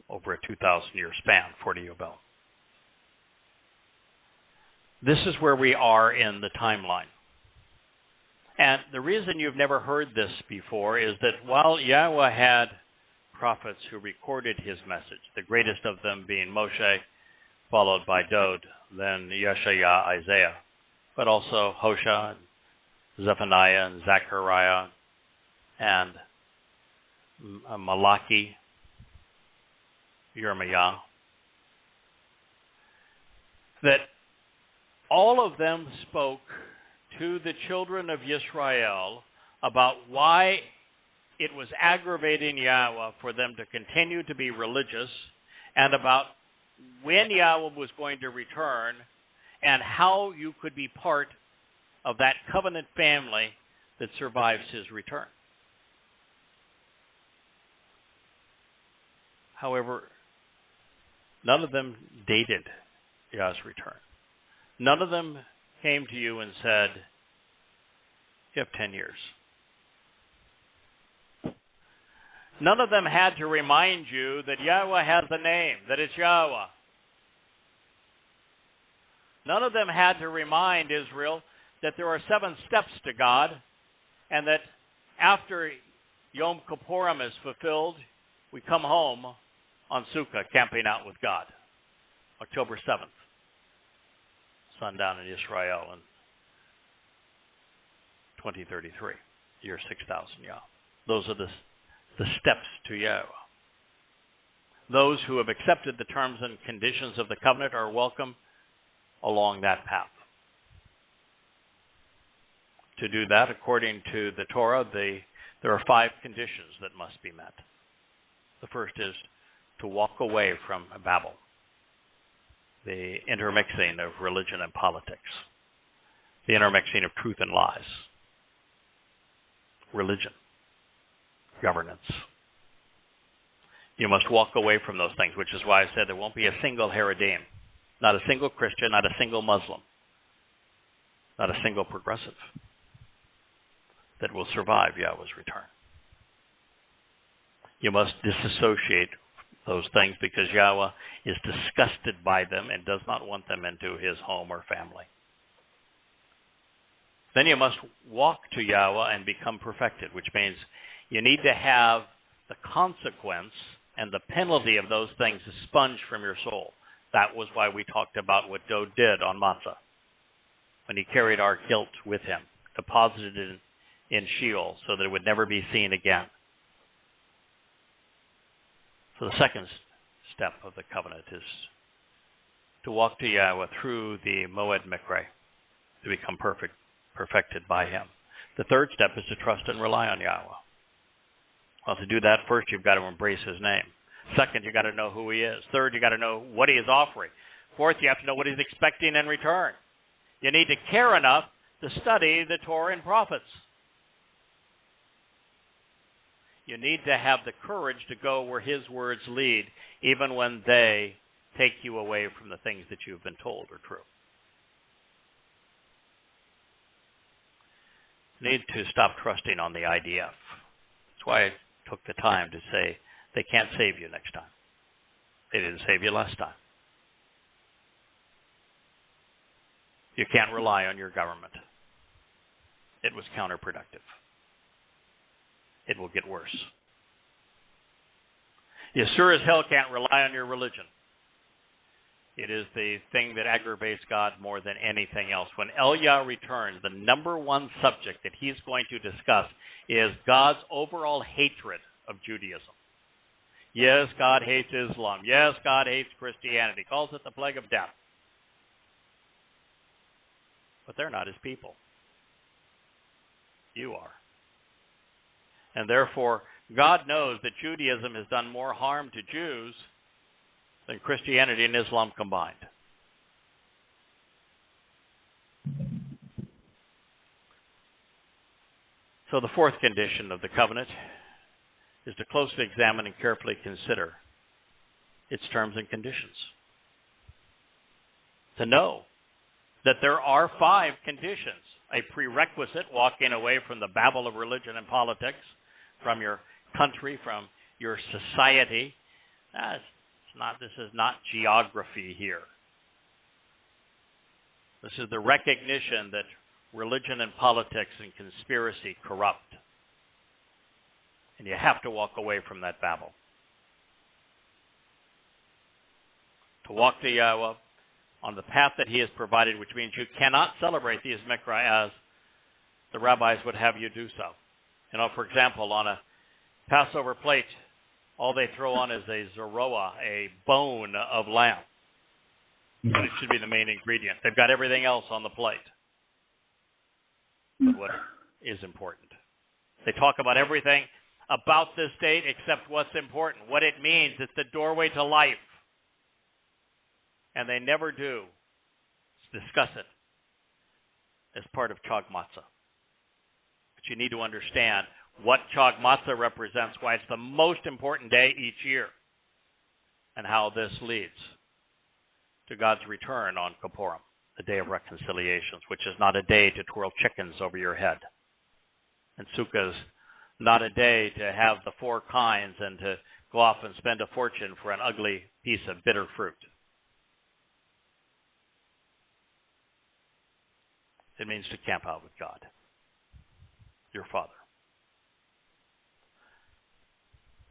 over a 2,000-year span, 40 Yobel. This is where we are in the timeline. And the reason you've never heard this before is that while Yahweh had prophets who recorded his message, the greatest of them being Moshe, followed by Dode, then Yeshaya, Isaiah, but also Hosea, and Zephaniah, and Zechariah, and Malachi, Jeremiah, that all of them spoke to the children of Yisrael about why it was aggravating Yahweh for them to continue to be religious, and about when Yahweh was going to return and how you could be part of that covenant family that survives his return. However, none of them dated Yah's return. None of them came to you and said, you have 10 years. None of them had to remind you that Yahweh has a name, that it's Yahweh. None of them had to remind Israel that there are 7 steps to God, and that after Yom Kippurim is fulfilled, we come home on Sukkah, camping out with God. October 7th, sundown in Israel in 2033, year 6000 Yah. Those are the steps to Yahweh. Those who have accepted the terms and conditions of the covenant are welcome along that path. To do that, according to the Torah, there are 5 conditions that must be met. The first is to walk away from Babel, the intermixing of religion and politics, the intermixing of truth and lies, religion, governance. You must walk away from those things, which is why I said there won't be a single Haredim, not a single Christian, not a single Muslim, not a single progressive that will survive Yahweh's return. You must disassociate those things because Yahweh is disgusted by them and does not want them into his home or family. Then you must walk to Yahweh and become perfected, which means you need to have the consequence and the penalty of those things expunged from your soul. That was why we talked about what Dod did on Matzah, when he carried our guilt with him, deposited it in Sheol so that it would never be seen again. So the second step of the covenant is to walk to Yahweh through the Moed Mikre, to become perfected by him. The third step is to trust and rely on Yahweh. Well, to do that, first you've got to embrace his name. Second, you've got to know who he is. Third, you've got to know what he is offering. Fourth, you have to know what he's expecting in return. You need to care enough to study the Torah and prophets. You need to have the courage to go where his words lead, even when they take you away from the things that you've been told are true. You need to stop trusting on the IDF. That's why I took the time to say they can't save you next time. They didn't save you last time. You can't rely on your government. It was counterproductive. It will get worse. You sure as hell can't rely on your religion. It is the thing that aggravates God more than anything else. When Eliah returns, the number one subject that he's going to discuss is God's overall hatred of Judaism. Yes, God hates Islam. Yes, God hates Christianity. He calls it the plague of death. But they're not his people. You are. And therefore, God knows that Judaism has done more harm to Jews than Christianity and Islam combined. So the fourth condition of the covenant is to closely examine and carefully consider its terms and conditions. To know that there are 5 conditions: a prerequisite, walking away from the babble of religion and politics, from your country, from your society. This is not geography here. This is the recognition that religion and politics and conspiracy corrupt. And you have to walk away from that babble. To walk to Yahweh on the path that he has provided, which means you cannot celebrate these Mikra as the rabbis would have you do so. You know, for example, on a Passover plate, all they throw on is a zoroa, a bone of lamb. But it should be the main ingredient. They've got everything else on the plate. But what is important? They talk about everything about this date except what's important, what it means. It's the doorway to life. and they never do discuss it as part of Chog Matzah. But you need to understand what Chog Matzah represents, why it's the most important day each year, and how this leads to God's return on Kippurim, the Day of Reconciliations, which is not a day to twirl chickens over your head. And Sukkah is not a day to have the four kinds and to go off and spend a fortune for an ugly piece of bitter fruit. It means to camp out with God, your Father.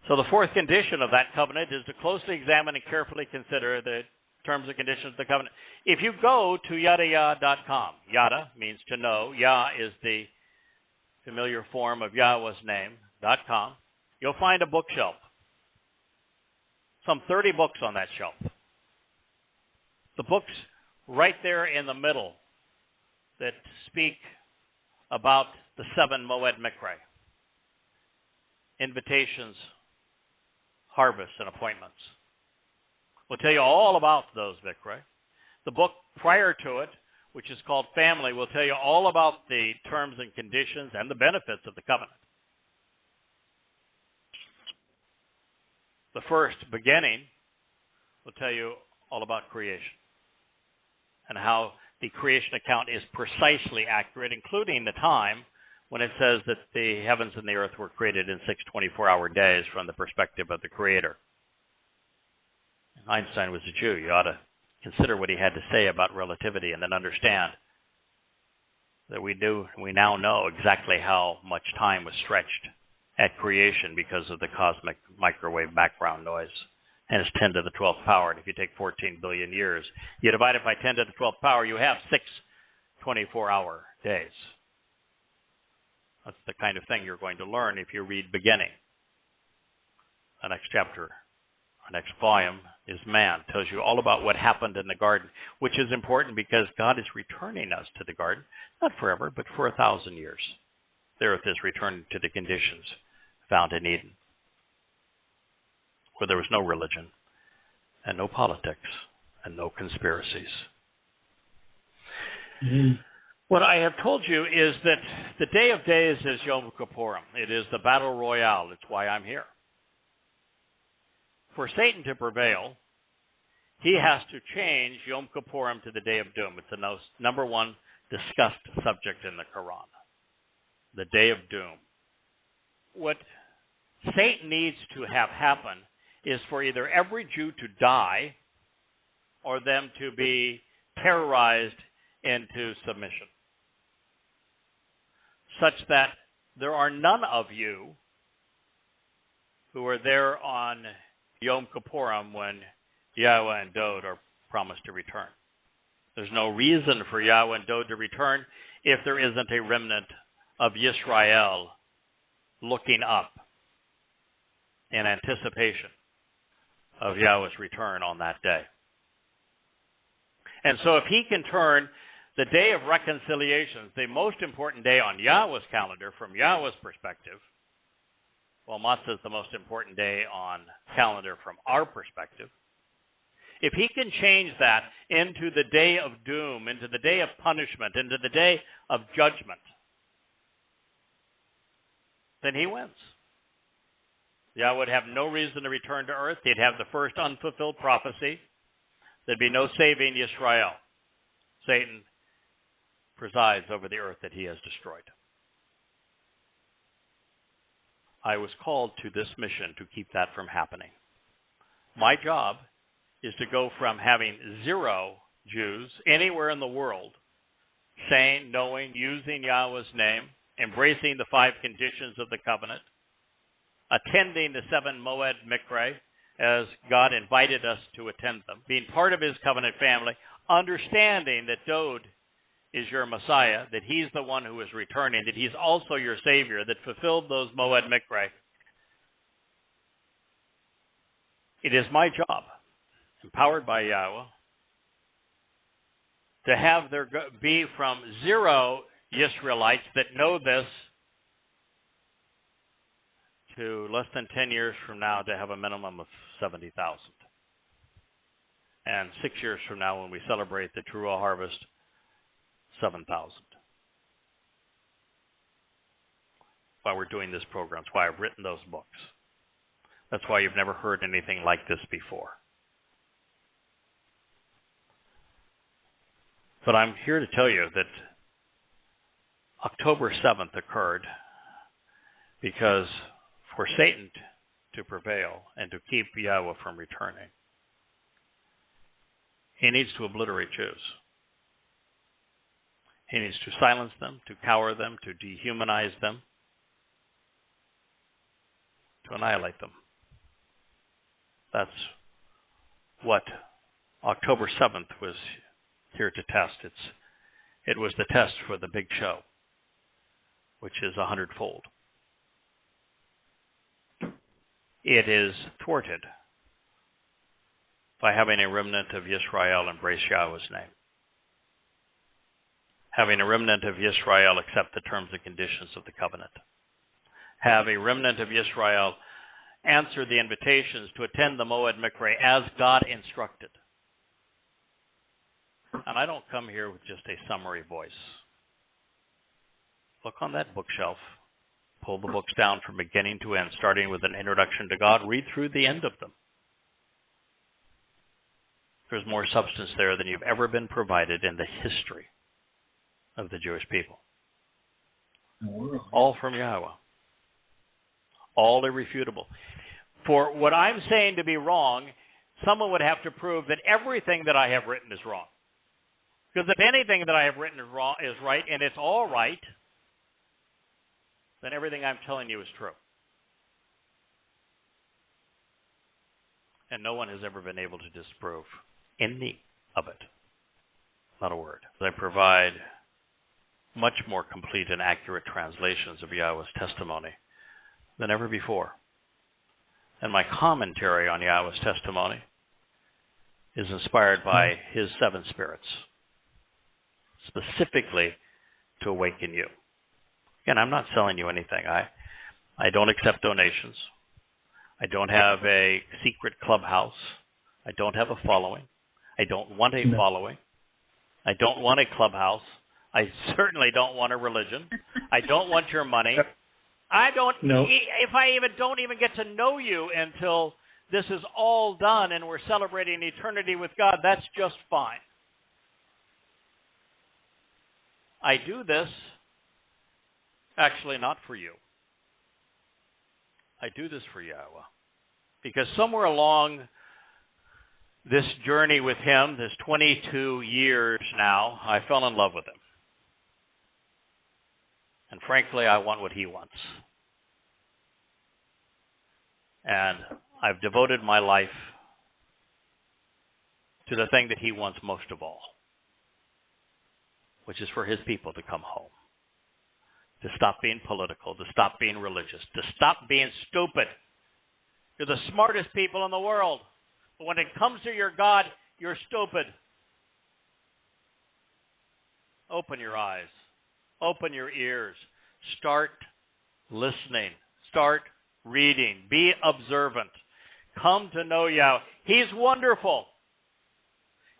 So the fourth condition of that covenant is to closely examine and carefully consider the terms and conditions of the covenant. If you go to yadayah.com, yada means to know, Yah is the familiar form of Yahweh's name, .com, you'll find a bookshelf. Some 30 books on that shelf. The books right there in the middle that speak about the 7 Moed Mikra, invitations, harvests, and appointments. We'll tell you all about those Mikra. The book prior to it, which is called Family, will tell you all about the terms and conditions and the benefits of the covenant. The first, Beginning, will tell you all about creation and how the creation account is precisely accurate, including the time when it says that the heavens and the earth were created in 6 24-hour days from the perspective of the Creator. Einstein was a Jew. You ought to consider what he had to say about relativity and then understand that we now know exactly how much time was stretched at creation because of the cosmic microwave background noise. And it's 10 to the 12th power. And if you take 14 billion years, you divide it by 10 to the 12th power, you have 6 24-hour days. That's the kind of thing you're going to learn if you read Beginning. The next chapter, our next volume, is Man. It tells you all about what happened in the garden, which is important because God is returning us to the garden, not forever, but for 1,000 years. The earth is returned to the conditions found in Eden, where there was no religion and no politics and no conspiracies. Mm-hmm. What I have told you is that the Day of Days is Yom Kippurim. It is the battle royale. It's why I'm here. For Satan to prevail, he has to change Yom Kippurim to the Day of Doom. It's the number one discussed subject in the Quran. The Day of Doom. What Satan needs to have happen is for either every Jew to die or them to be terrorized into submission, such that there are none of you who are there on Yom Kippurim when Yahweh and Dod are promised to return. There's no reason for Yahweh and Dod to return if there isn't a remnant of Yisrael looking up in anticipation of Yahweh's return on that day. And so if he can turn the Day of Reconciliation, the most important day on Yahweh's calendar from Yahweh's perspective, well, Matzah is the most important day on calendar from our perspective. If he can change that into the Day of Doom, into the Day of Punishment, into the Day of Judgment, then he wins. Yahweh would have no reason to return to earth. He'd have the first unfulfilled prophecy. There'd be no saving Yisrael. Satan presides over the earth that he has destroyed. I was called to this mission to keep that from happening. My job is to go from having 0 Jews anywhere in the world saying, knowing, using Yahweh's name, embracing the 5 conditions of the covenant, attending the 7 Moed Mikra as God invited us to attend them, being part of his covenant family, understanding that Dod is your Messiah, that he's the one who is returning, that he's also your Savior, that fulfilled those Moed Mikra. It is my job, empowered by Yahweh, to have there be from 0 Israelites that know this to less than 10 years from now to have a minimum of 70,000. And 6 years from now, when we celebrate the True Harvest, 7,000. Why we're doing this program. That's why I've written those books. That's why you've never heard anything like this before. But I'm here to tell you that October 7th occurred because for Satan to prevail and to keep Yahweh from returning, he needs to obliterate Jews. He needs to silence them, to cower them, to dehumanize them, to annihilate them. That's what October 7th was here to test. It was the test for the big show, which is 100-fold. It is thwarted by having a remnant of Yisrael embrace Yahweh's name. Having a remnant of Yisrael accept the terms and conditions of the covenant. Have a remnant of Yisrael answer the invitations to attend the Moed Mikra as God instructed. And I don't come here with just a summary voice. Look on that bookshelf. Pull the books down from beginning to end, starting with an introduction to God. Read through the end of them. There's more substance there than you've ever been provided in the history of the Jewish people. All from Yahweh. All irrefutable. For what I'm saying to be wrong, someone would have to prove that everything that I have written is wrong. Because if anything that I have written is right, and it's all right, then everything I'm telling you is true. And no one has ever been able to disprove any of it. Not a word. I provide much more complete and accurate translations of Yahweh's testimony than ever before. And my commentary on Yahweh's testimony is inspired by his 7 spirits, specifically to awaken you. Again, I'm not selling you anything. I don't accept donations. I don't have a secret clubhouse. I don't have a following. I don't want a following. I don't want a clubhouse. I certainly don't want a religion. I don't want your money. I don't. No. If I don't even get to know you until this is all done and we're celebrating eternity with God, that's just fine. I do this actually not for you. I do this for Yahweh. Because somewhere along this journey with him, this 22 years now, I fell in love with him. And frankly, I want what he wants. And I've devoted my life to the thing that he wants most of all, which is for his people to come home, to stop being political, to stop being religious, to stop being stupid. You're the smartest people in the world. But when it comes to your God, you're stupid. Open your eyes. Open your ears. Start listening. Start reading. Be observant. Come to know Yahweh. He's wonderful.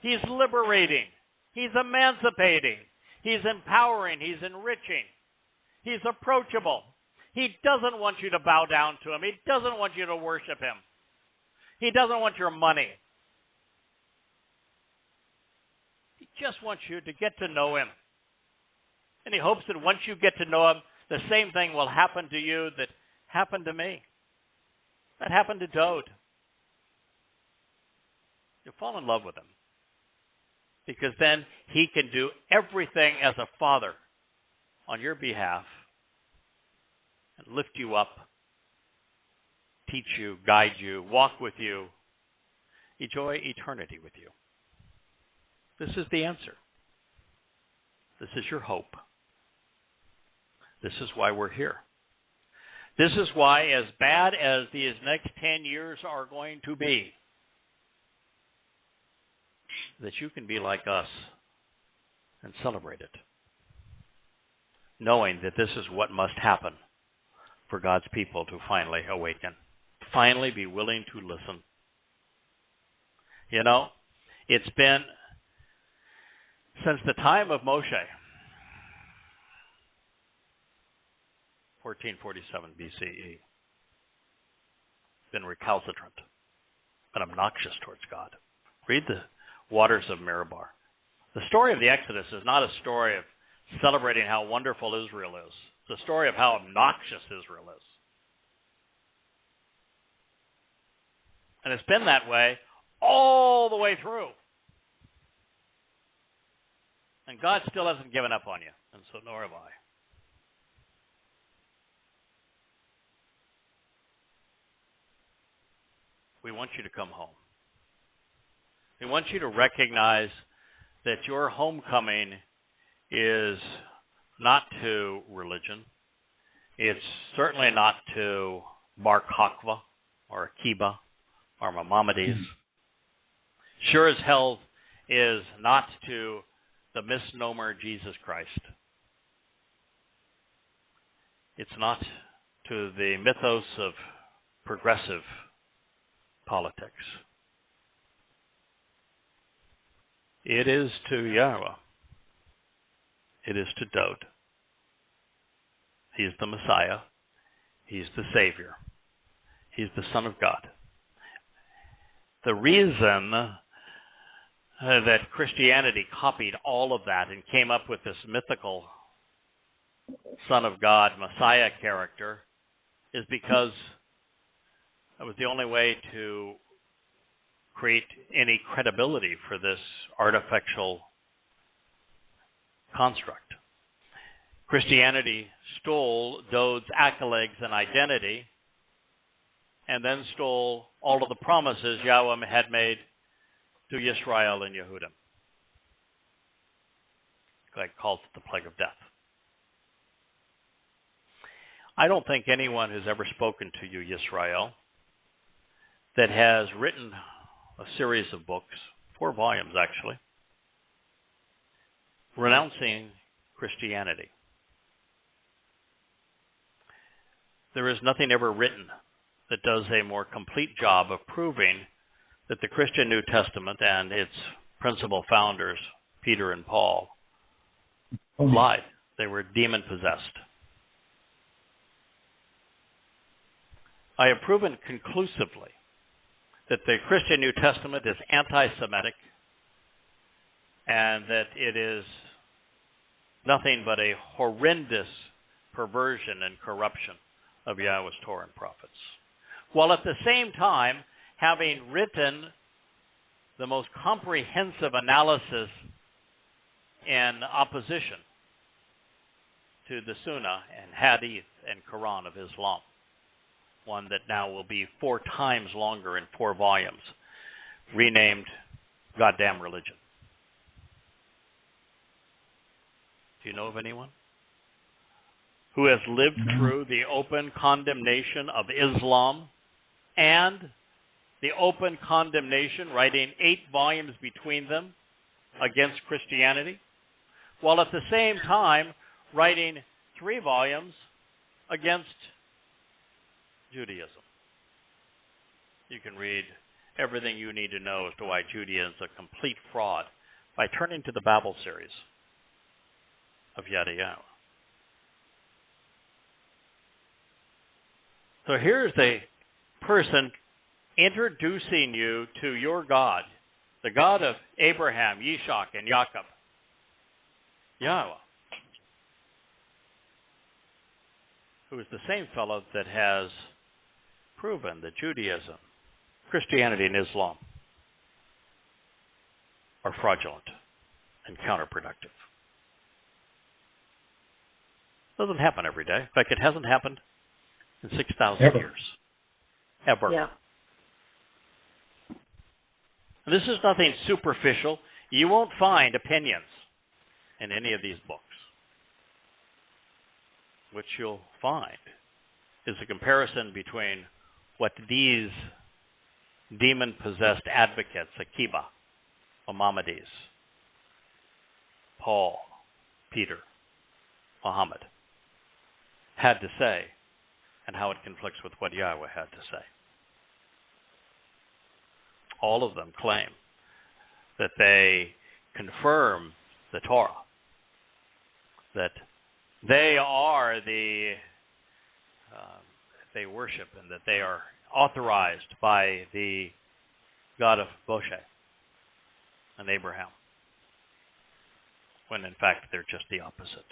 He's liberating. He's emancipating. He's empowering. He's enriching. He's approachable. He doesn't want you to bow down to him. He doesn't want you to worship him. He doesn't want your money. He just wants you to get to know him. And he hopes that once you get to know him, the same thing will happen to you that happened to me. That happened to Dode. You fall in love with him. Because then he can do everything as a father on your behalf and lift you up, teach you, guide you, walk with you, enjoy eternity with you. This is the answer. This is your hope. This is why we're here. This is why, as bad as these next 10 years are going to be, that you can be like us and celebrate it, knowing that this is what must happen for God's people to finally awaken, finally be willing to listen. You know, It's been since the time of Moshe, 1447 BCE, been recalcitrant and obnoxious towards God. Read the waters of Meribah. The story of the Exodus is not a story of celebrating how wonderful Israel is. It's a story of how obnoxious Israel is. And it's been that way all the way through. And God still hasn't given up on you, and so nor have I. We want you to come home. We want you to recognize that your homecoming is not to religion. It's certainly not to Bar Kokhba or Akiba or Maimonides. Sure as hell is not to the misnomer Jesus Christ. It's not to the mythos of progressive politics. It is to Yahweh. It is to Dod. He's the Messiah. He's the Savior. He's the Son of God. The reason that Christianity copied all of that and came up with this mythical Son of God, Messiah character is because that was the only way to create any credibility for this artificial construct. Christianity stole Dod's accolades and identity and then stole all of the promises Yahweh had made to Yisrael and Yehudim. God calls it the plague of death. I don't think anyone who's ever spoken to you, Yisrael, that has written a series of books, 4 volumes actually, renouncing Christianity. There is nothing ever written that does a more complete job of proving that the Christian New Testament and its principal founders, Peter and Paul, lied. They were demon-possessed. I have proven conclusively that the Christian New Testament is anti-Semitic and that it is nothing but a horrendous perversion and corruption of Yahweh's Torah and prophets, while at the same time having written the most comprehensive analysis in opposition to the Sunnah and Hadith and Quran of Islam, one that now will be 4 times longer in 4 volumes, renamed Goddamn Religion. Do you know of anyone who has lived through the open condemnation of Islam and the open condemnation, writing 8 volumes between them against Christianity, while at the same time writing 3 volumes against Judaism? You can read everything you need to know as to why Judaism is a complete fraud by turning to the Babel series of Yadayahu. So here's the person introducing you to your God, the God of Abraham, Yishak, and Jacob, Yahweh, who is the same fellow that has proven that Judaism, Christianity, and Islam are fraudulent and counterproductive. It doesn't happen every day. In fact, it hasn't happened in 6,000 years. Ever. Yeah. And this is nothing superficial. You won't find opinions in any of these books. What you'll find is a comparison between what these demon-possessed advocates, Akiba, Maimonides, Paul, Peter, Muhammad, had to say, and how it conflicts with what Yahweh had to say. All of them claim that they confirm the Torah, that they are they worship, and that they are authorized by the God of Moshe and Abraham, when in fact they're just the opposite.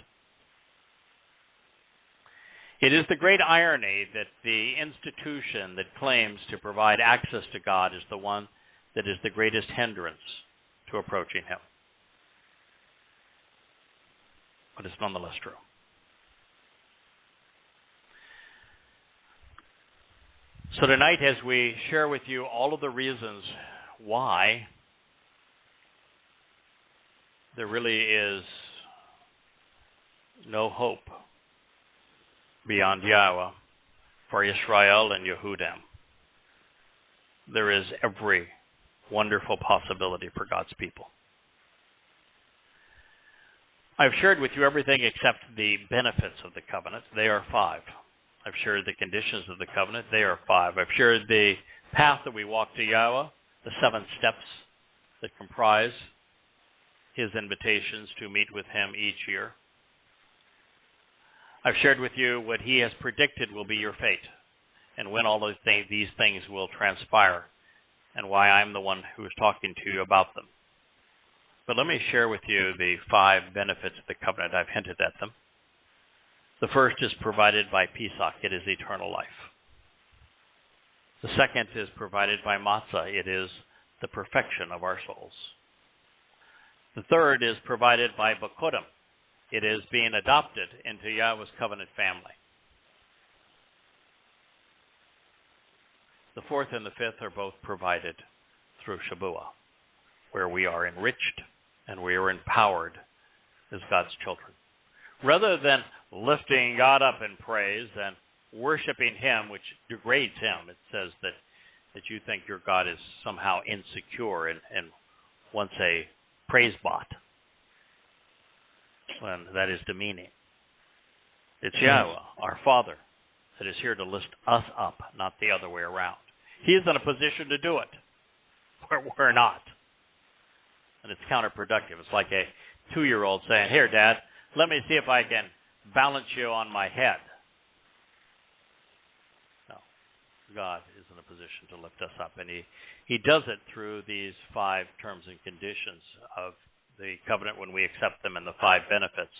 It is the great irony that the institution that claims to provide access to God is the one that is the greatest hindrance to approaching Him. But it's nonetheless true. So tonight, as we share with you all of the reasons why there really is no hope beyond Yahweh for Israel and Yehudim, there is every wonderful possibility for God's people. I've shared with you everything except the benefits of the covenant. They are 5. I've shared the conditions of the covenant. They are 5. I've shared the path that we walk to Yahweh, the 7 steps that comprise His invitations to meet with Him each year. I've shared with you what He has predicted will be your fate, and when all these things will transpire, and why I'm the one who is talking to you about them. But let me share with you the 5 benefits of the covenant. I've hinted at them. The first is provided by Pesach. It is eternal life. The second is provided by Matzah. It is the perfection of our souls. The third is provided by Bakudim. It is being adopted into Yahweh's covenant family. The fourth and the fifth are both provided through Shabuah, where we are enriched and we are empowered as God's children. Rather than lifting God up in praise and worshiping Him, which degrades Him, it says that you think your God is somehow insecure and wants a praise bot, when that is demeaning. It's Yahweh, our Father, that is here to lift us up, not the other way around. He is in a position to do it, where we're not. And it's counterproductive. It's like a 2-year-old saying, "Here, Dad, let me see if I can balance you on my head." No. God is in a position to lift us up, and He does it through these 5 terms and conditions of the covenant when we accept them, and the 5 benefits.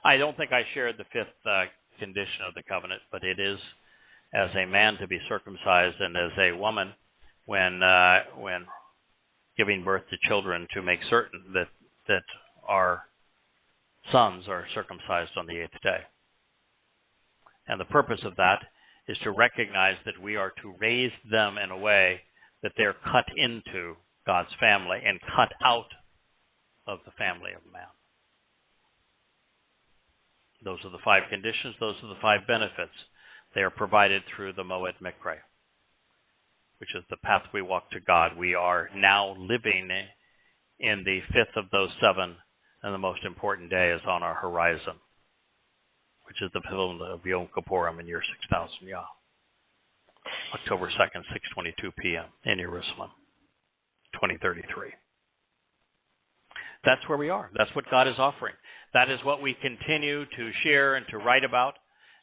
I don't think I shared the 5th condition of the covenant, but it is as a man to be circumcised, and as a woman when giving birth to children, to make certain that our sons are circumcised on the 8th day. And the purpose of that is to recognize that we are to raise them in a way that they're cut into God's family and cut out of the family of man. Those are the 5 conditions. Those are the 5 benefits. They are provided through the Moed Mikre, which is the path we walk to God. We are now living in the 5th of those 7, and the most important day is on our horizon, which is the Pilgrim of Yom Kippurim in year 6000 Yah, October 2nd, 6:22 p.m. in Jerusalem, 2033. That's where we are. That's what God is offering. That is what we continue to share and to write about.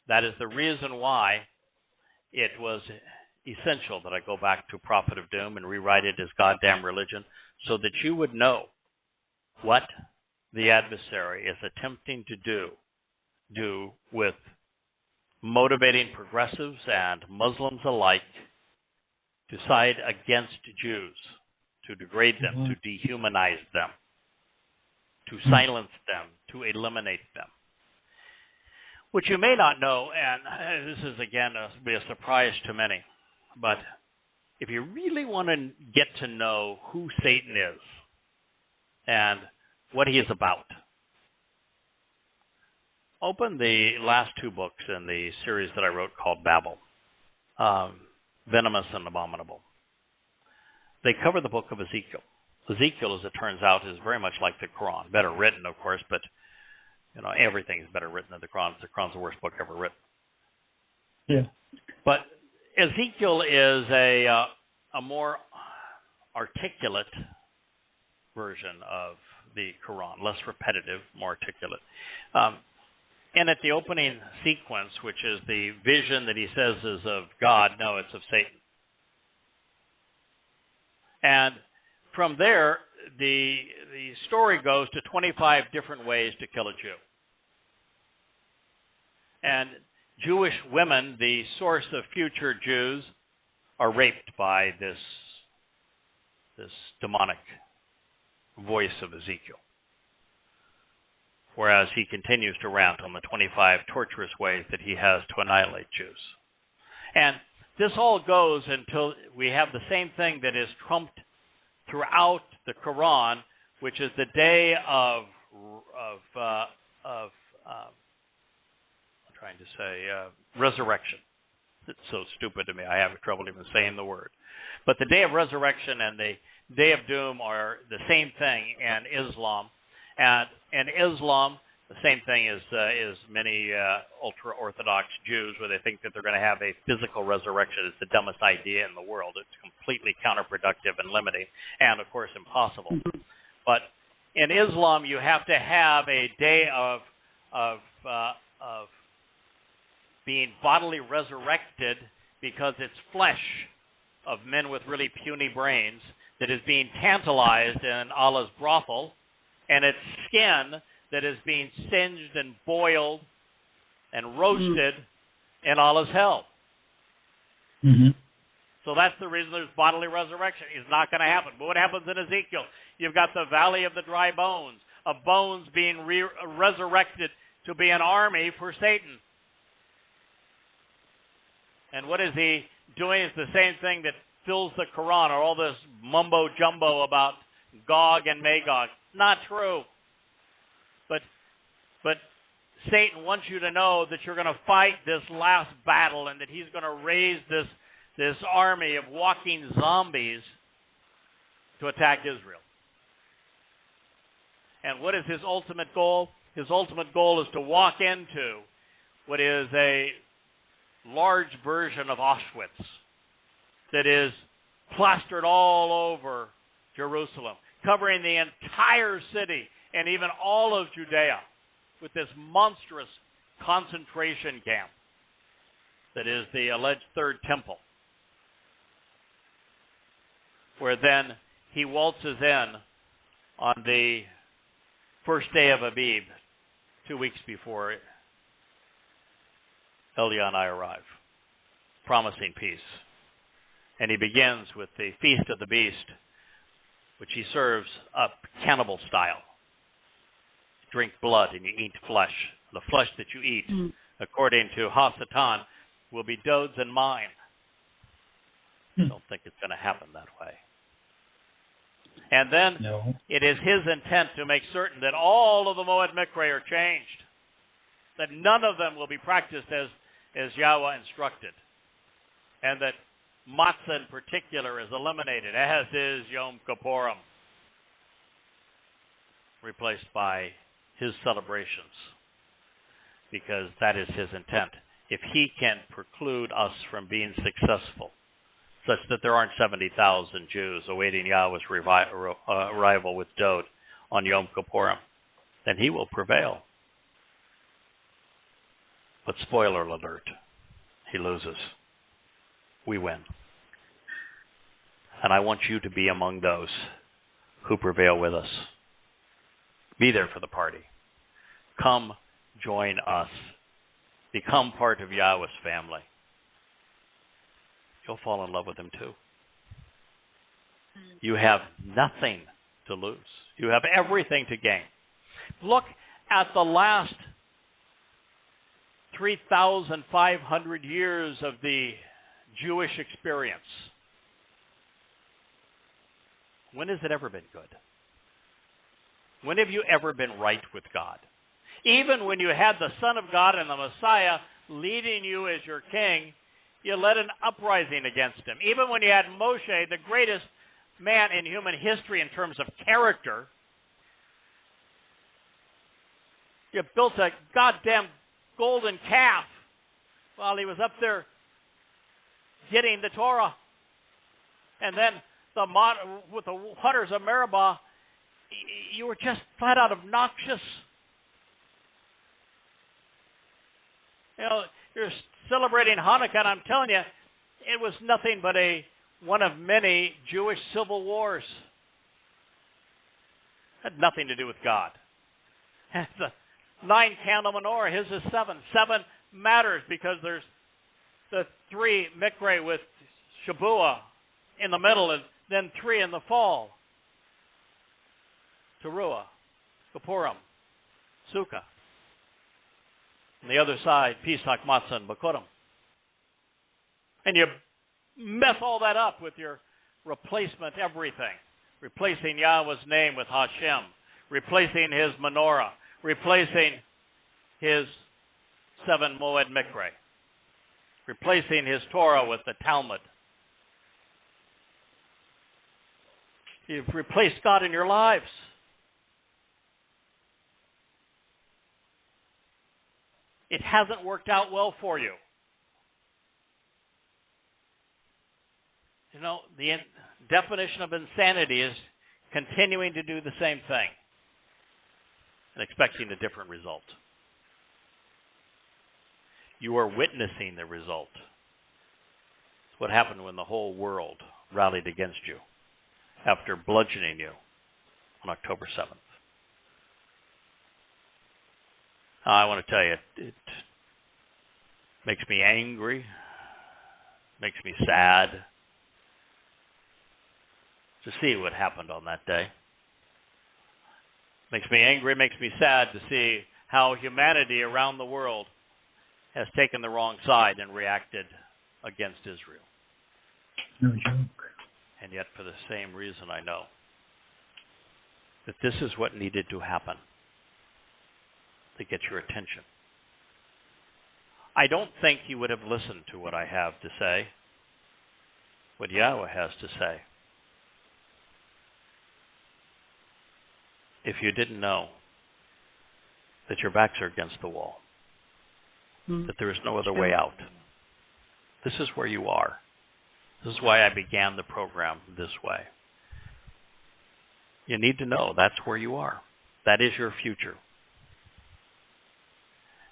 That is the reason why it was essential that I go back to Prophet of Doom and rewrite it as Goddamn Religion, so that you would know what the adversary is attempting to do with motivating progressives and Muslims alike to side against Jews, to degrade them, to dehumanize them, to silence them, to eliminate them. What you may not know, and this is again be a surprise to many, but if you really want to get to know who Satan is and what he is about, open the last 2 books in the series that I wrote called Babel, Venomous and Abominable. They cover the book of Ezekiel. Ezekiel, as it turns out, is very much like the Quran. Better written, of course, but everything is better written than the Quran. The Quran's the worst book ever written. Yeah. But Ezekiel is a more articulate version of the Quran, less repetitive, more articulate. And at the opening sequence, which is the vision that he says is of God, no, it's of Satan. And from there, the story goes to 25 different ways to kill a Jew. And Jewish women, the source of future Jews, are raped by this demonic voice of Ezekiel. Whereas he continues to rant on the 25 torturous ways that he has to annihilate Jews. And this all goes until we have the same thing that is trumped throughout the Quran, which is the day of resurrection. It's so stupid to me. I have trouble even saying the word. But the day of resurrection and the day of doom are the same thing in Islam. And in Islam, the same thing is many ultra-Orthodox Jews, where they think that they're going to have a physical resurrection. It's the dumbest idea in the world. It's completely counterproductive and limiting, and of course impossible. But in Islam, you have to have a day of being bodily resurrected, because it's flesh of men with really puny brains that is being tantalized in Allah's brothel, and it's skin that is being singed and boiled and roasted in Allah's hell. Mm-hmm. So that's the reason there's bodily resurrection. It's not going to happen. But what happens in Ezekiel? You've got the valley of the dry bones, of bones being resurrected to be an army for Satan. And what is he doing? It's the same thing that fills the Quran, or all this mumbo-jumbo about Gog and Magog. Not true. But Satan wants you to know that you're going to fight this last battle, and that he's going to raise this army of walking zombies to attack Israel. And what is his ultimate goal? His ultimate goal is to walk into what is a large version of Auschwitz that is plastered all over Jerusalem, covering the entire city and even all of Judea, with this monstrous concentration camp that is the alleged third temple, where then he waltzes in on the first day of Abib, 2 weeks before Elia and I arrive, promising peace. And he begins with the Feast of the Beast, which he serves up cannibal style. You drink blood and you eat flesh. The flesh that you eat, according to Hasatan, will be Dod's and mine. I don't think it's going to happen that way. And then it is his intent to make certain that all of the Moed Mikre are changed, that none of them will be practiced as Yahweh instructed, and that matzah in particular is eliminated, as is Yom Kippurim, replaced by his celebrations, because that is his intent. If he can preclude us from being successful, such that there aren't 70,000 Jews awaiting Yahweh's arrival with Dod on Yom Kippurim, then he will prevail. But spoiler alert, he loses. We win. And I want you to be among those who prevail with us. Be there for the party. Come join us. Become part of Yahweh's family. You'll fall in love with him too. You have nothing to lose. You have everything to gain. Look at the last 3,500 years of the Jewish experience. When has it ever been good? When have you ever been right with God? Even when you had the Son of God and the Messiah leading you as your king, you led an uprising against him. Even when you had Moshe, the greatest man in human history in terms of character, you built a goddamn golden calf while he was up there getting the Torah. And then with the waters of Meribah, You were just flat out obnoxious. You know, you're celebrating Hanukkah, and I'm telling you, it was nothing but one of many Jewish civil wars. It had nothing to do with God. It's a 9-candle menorah. His is 7. 7 matters because there's the 3 mikre with Shabuah in the middle, and then 3 in the fall. Teruah, Kippurim, Sukkah. On the other side, Pesach, Matzah, and Bikurim. And you mess all that up with your replacement everything. Replacing Yahweh's name with Hashem. Replacing his menorah. Replacing his 7 Moed Mikre. Replacing his Torah with the Talmud. You've replaced God in your lives. It hasn't worked out well for you. You know, the definition of insanity is continuing to do the same thing and expecting a different result. You are witnessing the result. It's what happened when the whole world rallied against you after bludgeoning you on October 7th. I want to tell you, it makes me angry, makes me sad to see what happened on that day. Makes me angry, makes me sad to see how humanity around the world has taken the wrong side and reacted against Israel. No joke. And yet for the same reason I know that this is what needed to happen to get your attention. I don't think you would have listened to what I have to say, what Yahweh has to say, if you didn't know that your backs are against the wall, that there is no other way out. This is where you are. This is why I began the program this way. You need to know that's where you are. That is your future.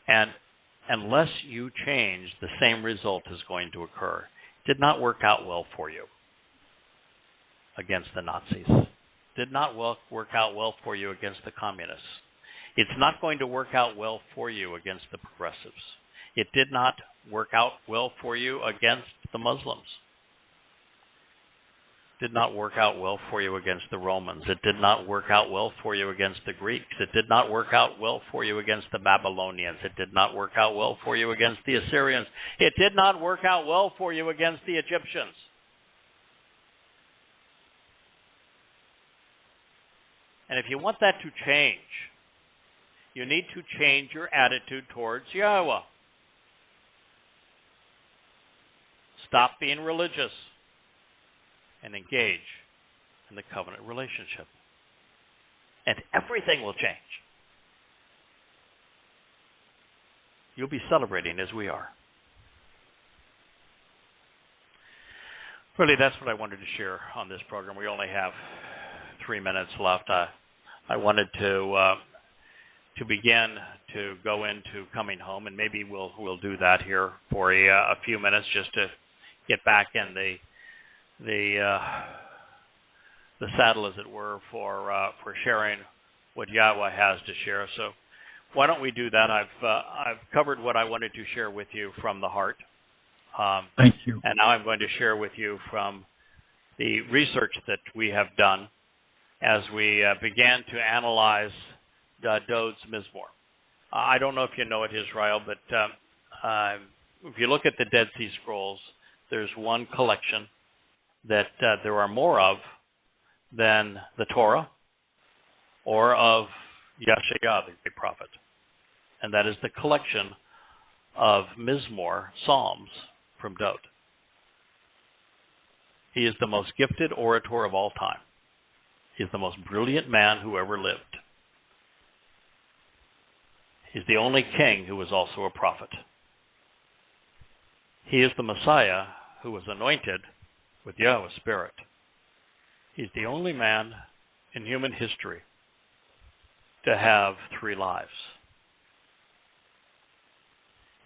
And unless you change, the same result is going to occur. It did not work out well for you against the Nazis. Did not work out well for you against the communists. It's not going to work out well for you against the progressives. It did not work out well for you against the Muslims. It did not work out well for you against the Romans. It did not work out well for you against the Greeks. It did not work out well for you against the Babylonians. It did not work out well for you against the Assyrians. It did not work out well for you against the Egyptians. And if you want that to change, you need to change your attitude towards Yahweh. Stop being religious and engage in the covenant relationship. And everything will change. You'll be celebrating as we are. Really, that's what I wanted to share on this program. We only have 3 minutes left. I wanted to begin to go into coming home, and maybe we'll do that here for a few minutes just to get back in the saddle, as it were, for sharing what Yahweh has to share. So why don't we do that? I've covered what I wanted to share with you from the heart. Thank you. And now I'm going to share with you from the research that we have done as we began to analyze Dod's Mizmor. I don't know if you know it, Israel, but if you look at the Dead Sea Scrolls, there's one collection that there are more of than the Torah or of Yeshayah, the great prophet. And that is the collection of Mizmor, Psalms, from Dod. He is the most gifted orator of all time. He is the most brilliant man who ever lived. He's the only king who was also a prophet. He is the Messiah who was anointed with Yahweh's Spirit. He's the only man in human history to have 3 lives.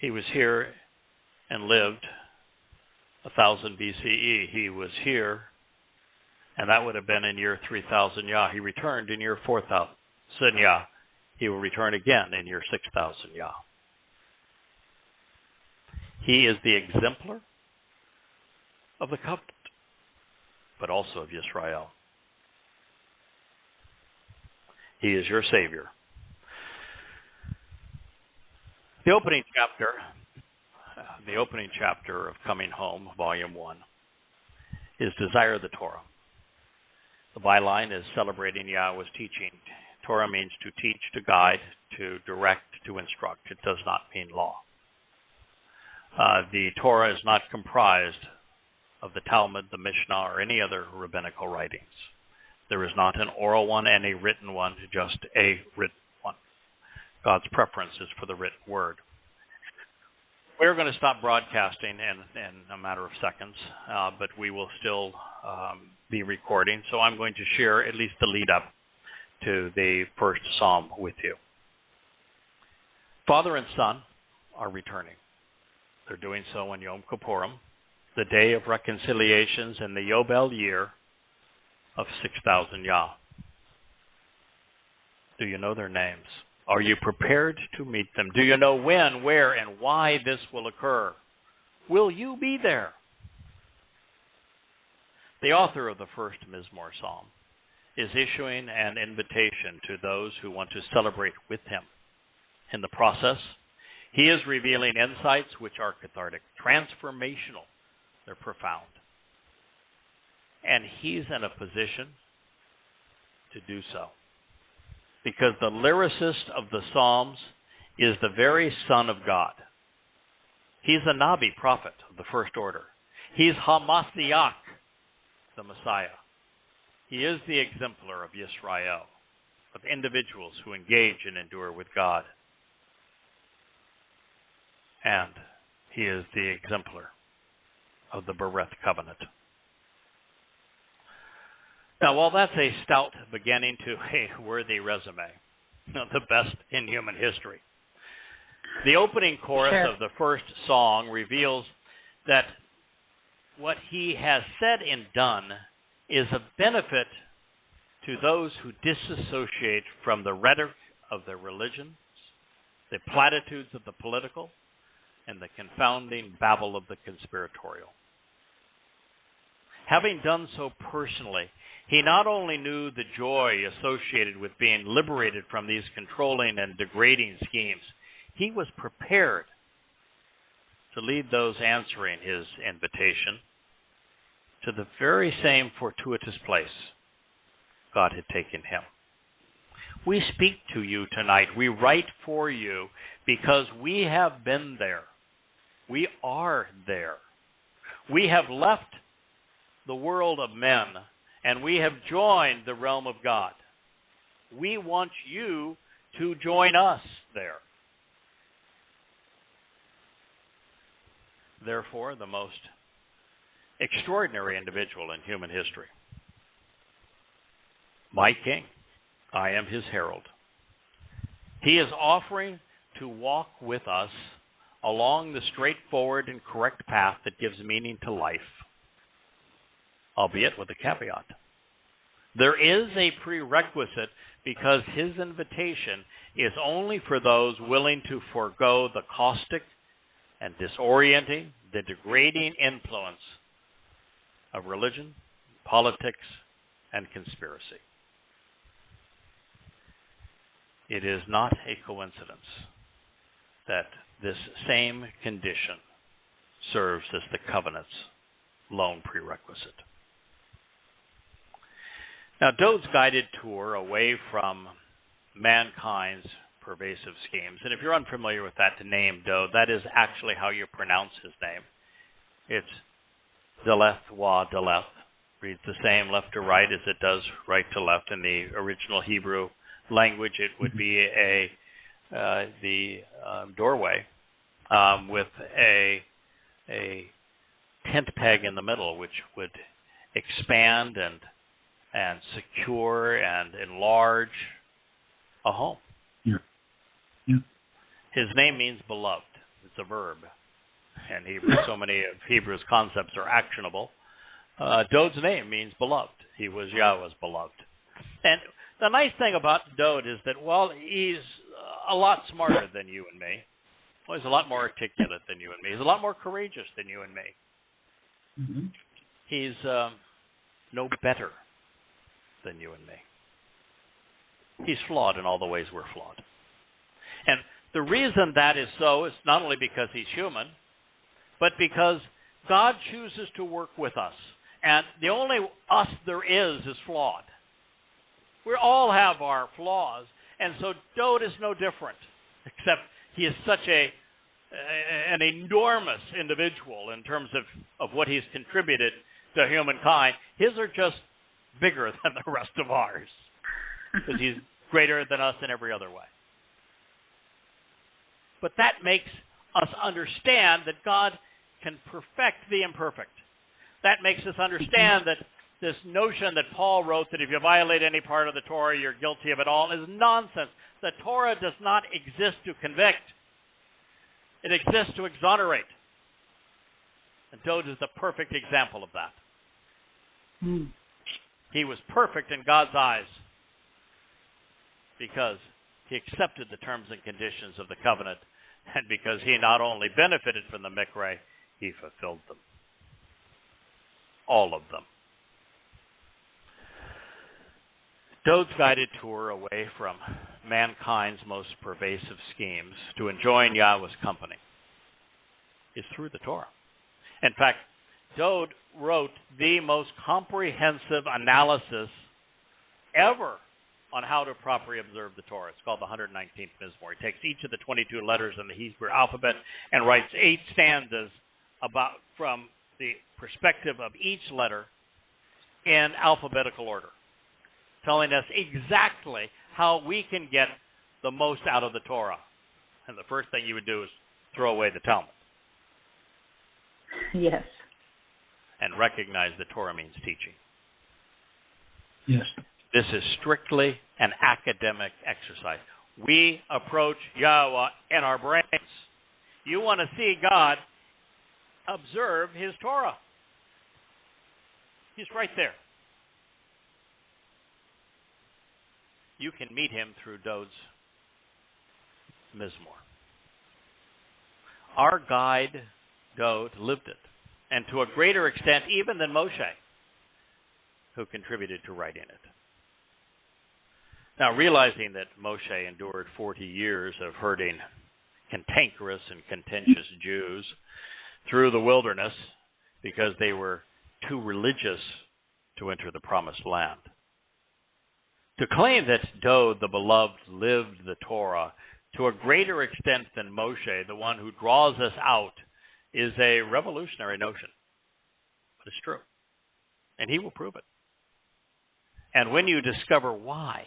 He was here and lived 1000 BCE. He was here, and that would have been in year 3000 Yah. He returned in year 4000 Yah. He will return again in year 6000 Yah. He is the exemplar of the covenant, but also of Yisrael. He is your Savior. The opening chapter of Coming Home, Volume 1, is Desire the Torah. The byline is Celebrating Yahweh's Teaching. Torah means to teach, to guide, to direct, to instruct. It does not mean law. The Torah is not comprised of the Talmud, the Mishnah, or any other rabbinical writings. There is not an oral one and a written one, just a written one. God's preference is for the written word. We're going to stop broadcasting in a matter of seconds, but we will still be recording. So I'm going to share at least the lead up to the first psalm with you. Father and Son are returning. They're doing so on Yom Kippurim, the day of reconciliations in the Yobel year of 6000 Yah. Do you know their names? Are you prepared to meet them? Do you know when, where, and why this will occur? Will you be there? The author of the first Mizmor Psalm is issuing an invitation to those who want to celebrate with him. In the process, he is revealing insights which are cathartic, transformational. They're profound. And he's in a position to do so, because the lyricist of the Psalms is the very Son of God. He's a Nabi prophet of the first order. He's Hamashiach, the Messiah. He is the exemplar of Yisrael, of individuals who engage and endure with God. And he is the exemplar of the Bereth covenant. Now, while that's a stout beginning to a worthy resume, the best in human history, the opening chorus of the first song reveals that what he has said and done is of benefit to those who disassociate from the rhetoric of the religions, the platitudes of the political, and the confounding babble of the conspiratorial. Having done so personally, he not only knew the joy associated with being liberated from these controlling and degrading schemes, he was prepared to lead those answering his invitation to the very same fortuitous place God had taken him. We speak to you tonight. We write for you because we have been there. We are there. We have left the world of men, and we have joined the realm of God. We want you to join us there. Therefore, the most extraordinary individual in human history, my King, I am his herald. He is offering to walk with us along the straightforward and correct path that gives meaning to life, albeit with a caveat. There is a prerequisite, because his invitation is only for those willing to forego the caustic and disorienting, the degrading influence of religion, politics, and conspiracy. It is not a coincidence that this same condition serves as the covenant's lone prerequisite. Now, Dode's guided tour away from mankind's pervasive schemes, and if you're unfamiliar with that name, Dode, that is actually how you pronounce his name. It's Deleth Wa Deleth. Reads the same left to right as it does right to left. In the original Hebrew language, it would be the doorway with a tent peg in the middle, which would expand and secure and enlarge a home. Yeah. Yeah. His name means beloved. It's a verb. And so many of Hebrew's concepts are actionable. Dod's name means beloved. He was Yahweh's beloved. And the nice thing about Dod is that, well, he's a lot smarter than you and me. Well, he's a lot more articulate than you and me. He's a lot more courageous than you and me. Mm-hmm. He's no better than you and me. He's flawed in all the ways we're flawed. And the reason that is so is not only because he's human, but because God chooses to work with us. And the only us there is flawed. We all have our flaws, and so Dod is no different, except he is such an enormous individual in terms of what he's contributed to humankind. His are just bigger than the rest of ours, because he's greater than us in every other way. But that makes us understand that God can perfect the imperfect. That makes us understand that this notion that Paul wrote that if you violate any part of the Torah, you're guilty of it all is nonsense. The Torah does not exist to convict. It exists to exonerate. And Dod is the perfect example of that. Mm. He was perfect in God's eyes because he accepted the terms and conditions of the covenant, and because he not only benefited from the Mikra, he fulfilled them. All of them. Dod's guided tour away from mankind's most pervasive schemes to enjoying Yahweh's company is through the Torah. In fact, Dod wrote the most comprehensive analysis ever on how to properly observe the Torah. It's called the 119th Mizmor. He takes each of the 22 letters in the Hebrew alphabet and writes 8 stanzas from the perspective of each letter in alphabetical order, telling us exactly how we can get the most out of the Torah. And the first thing you would do is throw away the Talmud. Yes. And recognize that Torah means teaching. Yes. This is strictly an academic exercise. We approach Yahweh in our brains. You want to see God, observe his Torah. He's right there. You can meet him through Dod's Mizmor. Our guide, Dod, lived it, and to a greater extent even than Moshe, who contributed to writing it. Now, realizing that Moshe endured 40 years of herding cantankerous and contentious Jews through the wilderness because they were too religious to enter the promised land, to claim that Dod, the beloved, lived the Torah to a greater extent than Moshe, the one who draws us out, is a revolutionary notion. But it's true. And he will prove it. And when you discover why,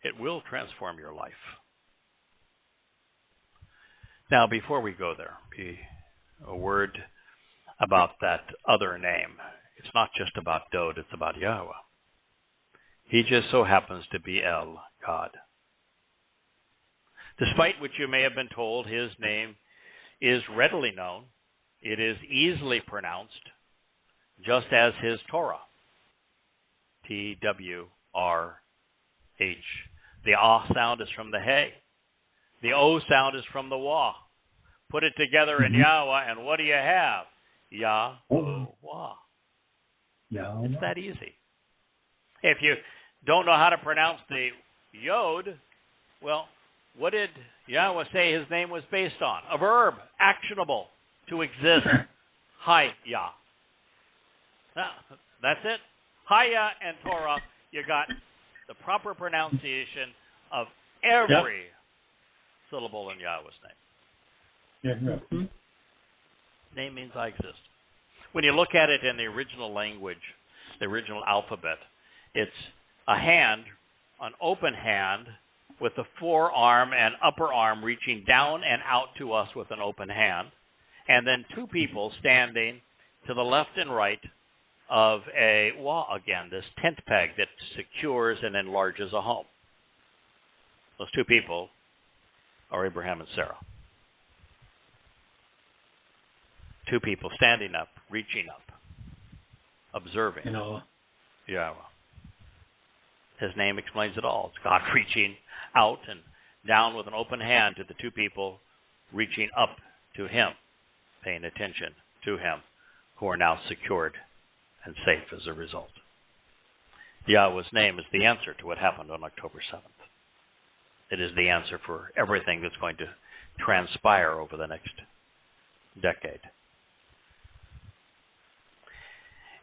it will transform your life. Now, before we go there, a word about that other name. It's not just about Dod, it's about Yahweh. He just so happens to be El, God. Despite what you may have been told, his name is readily known. It is easily pronounced, just as his Torah. Twrh. The Ah sound is from the Hey. The O sound is from the Wah. Put it together in Yahweh, and what do you have? Yahweh. Yahweh. It's that easy. If you don't know how to pronounce the Yod, well, what did Yahweh say his name was based on? A verb, actionable, to exist. Hi-Yah. That's it. Hi-Yah and Torah, you got the proper pronunciation of every syllable in Yahweh's name. Yeah. Mm-hmm. Name means I exist. When you look at it in the original language, the original alphabet, it's a hand, an open hand, with the forearm and upper arm reaching down and out to us with an open hand, and then two people standing to the left and right of a wall, again, this tent peg that secures and enlarges a home. Those two people are Abraham and Sarah. Two people standing up, reaching up, observing. Yahweh. His name explains it all. It's God reaching out and down with an open hand to the two people reaching up to him, paying attention to him, who are now secured and safe as a result. Yahweh's name is the answer to what happened on October 7th. It is the answer for everything that's going to transpire over the next decade.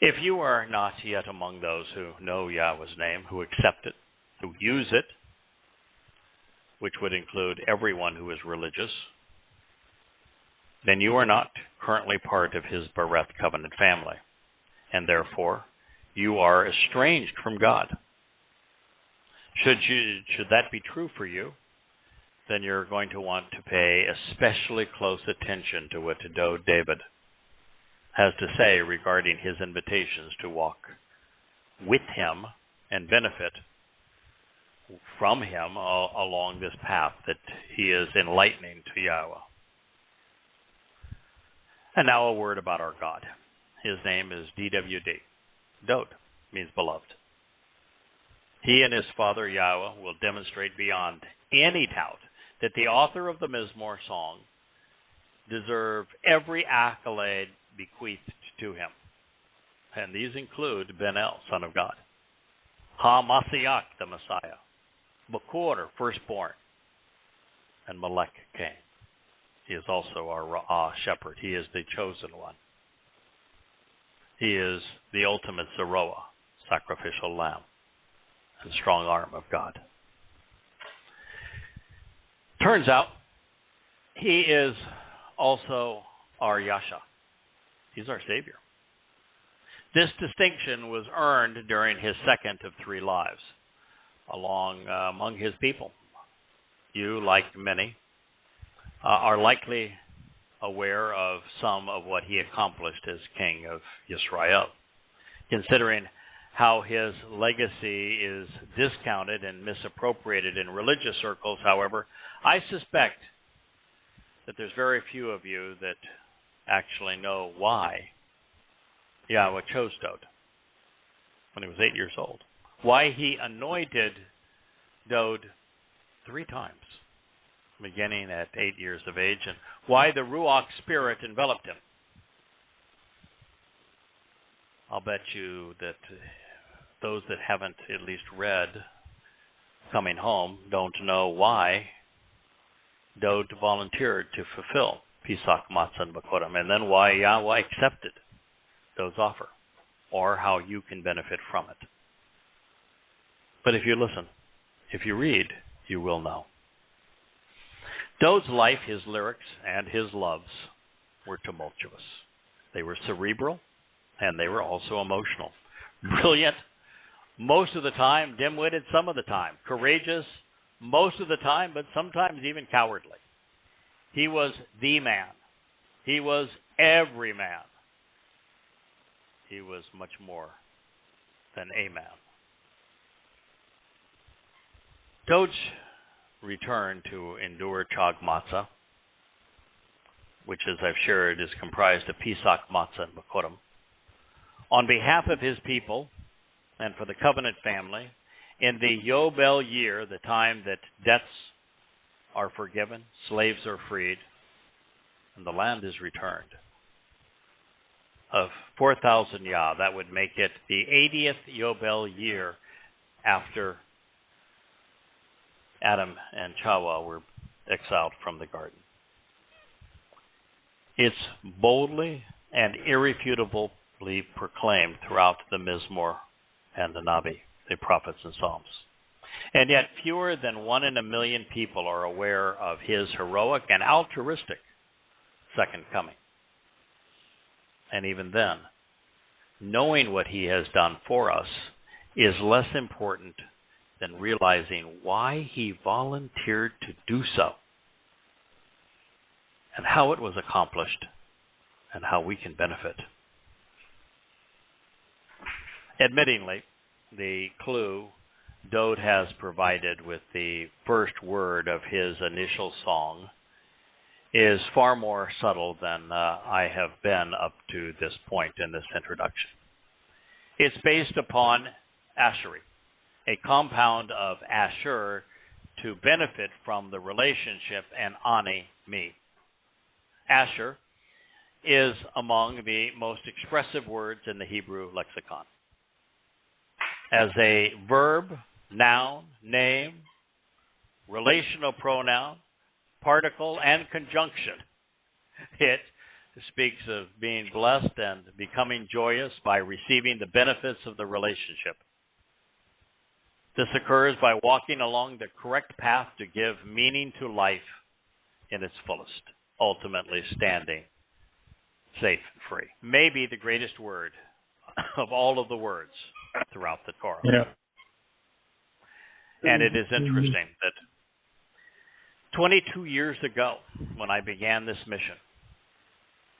If you are not yet among those who know Yahweh's name, who accept it, who use it, which would include everyone who is religious, then you are not currently part of his Bereth covenant family, and therefore you are estranged from God. Should that be true for you, then you're going to want to pay especially close attention to what Dode David has to say regarding his invitations to walk with him and benefit from him along this path that he is enlightening to Yahweh. And now a word about our God. His name is DWD. Dode means beloved. He and his father Yahweh will demonstrate beyond any doubt that the author of the Mizmor song deserve every accolade bequeathed to him. And these include Ben-El, son of God, Ha-Mashiach, the Messiah, Bakor, firstborn, and Melech, king. He is also our Ra'ah, shepherd. He is the chosen one. He is the ultimate Zeroah, sacrificial lamb, and strong arm of God. Turns out, he is also our Yasha. He's our Savior. This distinction was earned during his second of 3 lives, among his people. You, like many, are likely aware of some of what he accomplished as king of Yisrael. Considering how his legacy is discounted and misappropriated in religious circles, however, I suspect that there's very few of you that actually know why Yahweh chose Dode when he was 8 years old. Why he anointed Dode 3 times, beginning at 8 years of age, and why the Ruach spirit enveloped him. I'll bet you that those that haven't at least read Coming Home don't know why Dode volunteered to fulfill Pesach, Matzah, and Bakorim, and then why Yahweh accepted Dode's offer, or how you can benefit from it. But if you listen, if you read, you will know. Dode's life, his lyrics, and his loves were tumultuous. They were cerebral, and they were also emotional. Brilliant most of the time, dim-witted some of the time, courageous most of the time, but sometimes even cowardly. He was the man. He was every man. He was much more than a man. Dode's return to endure Chag Matzah, which, as I've shared, is comprised of Pesach, Matzah, and Bakorim, on behalf of his people and for the covenant family, in the Yobel year, the time that debts are forgiven, slaves are freed, and the land is returned, of 4,000 Yah, that would make it the 80th Yobel year after Adam and Chava were exiled from the garden. It's boldly and irrefutably proclaimed throughout the Mizmor and the Navi, the prophets and Psalms. And yet fewer than 1 in a million people are aware of his heroic and altruistic second coming. And even then, knowing what he has done for us is less important than realizing why he volunteered to do so, and how it was accomplished, and how we can benefit. Admittingly, the clue Dode has provided with the first word of his initial song is far more subtle than I have been up to this point in this introduction. It's based upon Ashery, a compound of Asher to benefit from the relationship and Ani, me. Asher is among the most expressive words in the Hebrew lexicon. As a verb, noun, name, relational pronoun, particle, and conjunction, it speaks of being blessed and becoming joyous by receiving the benefits of the relationship. This occurs by walking along the correct path to give meaning to life in its fullest, ultimately standing safe and free. Maybe the greatest word of all of the words throughout the Torah. Yeah. And it is interesting that 22 years ago, when I began this mission,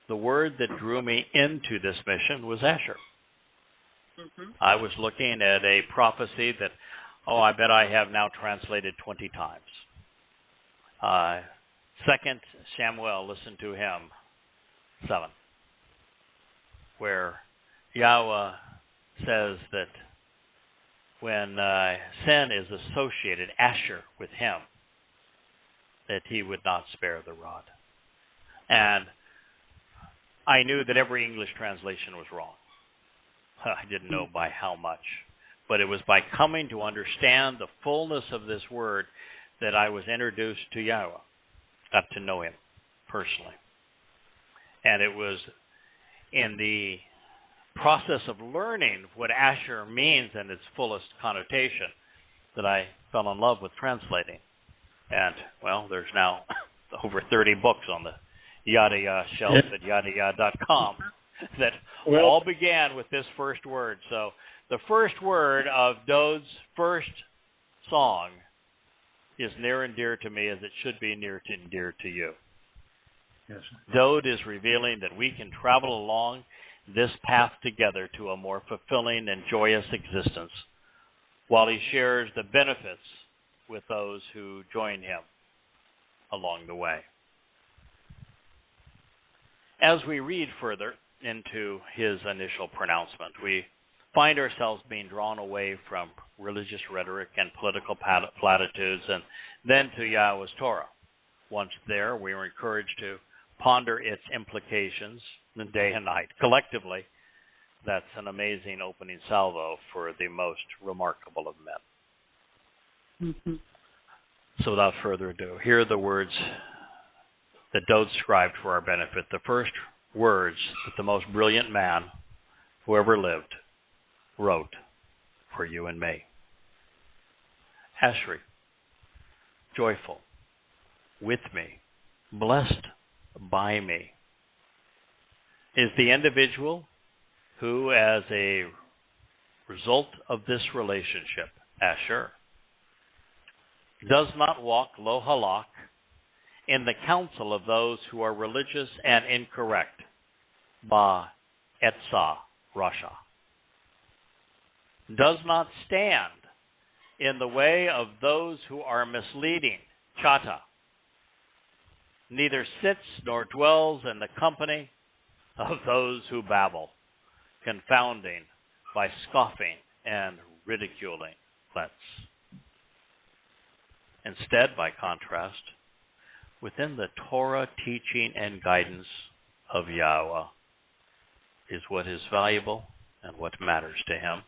the word that drew me into this mission was Asher. Mm-hmm. I was looking at a prophecy that, I bet I have now translated 20 times. 2 Samuel, listen to him, 7, where Yahweh says that when sin is associated, Asher, with him, that he would not spare the rod. And I knew that every English translation was wrong. I didn't know by how much. But it was by coming to understand the fullness of this word that I was introduced to Yahweh, got to know him personally. And it was in the process of learning what Asher means in its fullest connotation that I fell in love with translating. And, there's now over 30 books on the Yada Yah shelf at yadayah.com that all began with this first word. So the first word of Dode's first song is near and dear to me, as it should be near and dear to you. Yes. Dode is revealing that we can travel along this path together to a more fulfilling and joyous existence, while he shares the benefits with those who join him along the way. As we read further into his initial pronouncement, we find ourselves being drawn away from religious rhetoric and political platitudes and then to Yahweh's Torah. Once there, we are encouraged to ponder its implications day and night. Collectively, that's an amazing opening salvo for the most remarkable of men. Mm-hmm. So without further ado, here are the words that Dode scribed for our benefit, the first words that the most brilliant man who ever lived wrote for you and me. Ashery, joyful, with me, blessed by me, is the individual who, as a result of this relationship, Asher, does not walk lo halak in the counsel of those who are religious and incorrect, ba etza rasha, does not stand in the way of those who are misleading, chata, neither sits nor dwells in the company of those who babble, confounding by scoffing and ridiculing. Let's. Instead, by contrast, within the Torah teaching and guidance of Yahweh is what is valuable and what matters to him.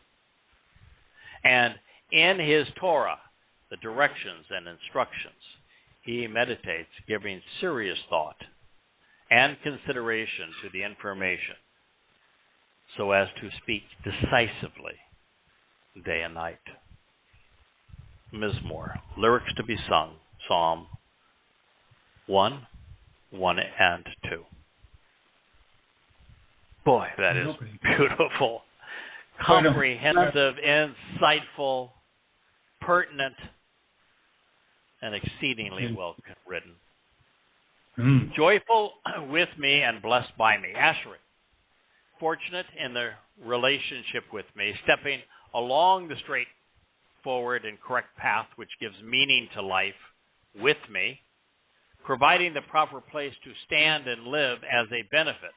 And in his Torah, the directions and instructions, he meditates, giving serious thought and consideration to the information so as to speak decisively day and night. Mizmor, lyrics to be sung, Psalm 1, 1 and 2. Boy, that is beautiful, comprehensive, insightful, pertinent, and exceedingly well written. Joyful with me and blessed by me. Ashery, fortunate in the relationship with me, stepping along the straightforward and correct path which gives meaning to life with me, providing the proper place to stand and live as a benefit,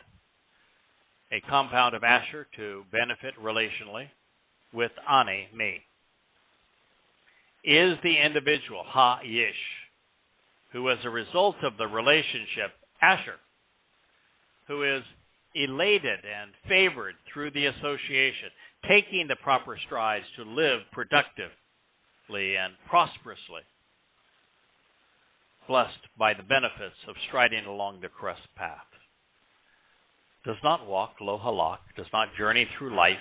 a compound of Asher to benefit relationally with Ani, me, is the individual, Ha-Yish, who as a result of the relationship, Asher, who is elated and favored through the association, taking the proper strides to live productively and prosperously, blessed by the benefits of striding along the correct path, does not walk lo halak, does not journey through life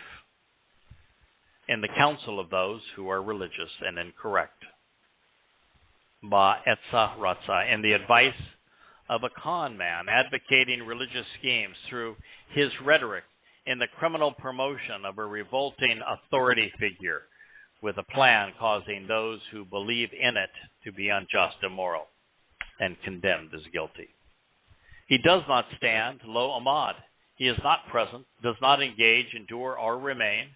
in the counsel of those who are religious and incorrect, ba etza ratza, in the advice of a con man advocating religious schemes through his rhetoric in the criminal promotion of a revolting authority figure with a plan causing those who believe in it to be unjust, immoral, and condemned as guilty. He does not stand lo amad. He is not present, does not engage, endure, or remain.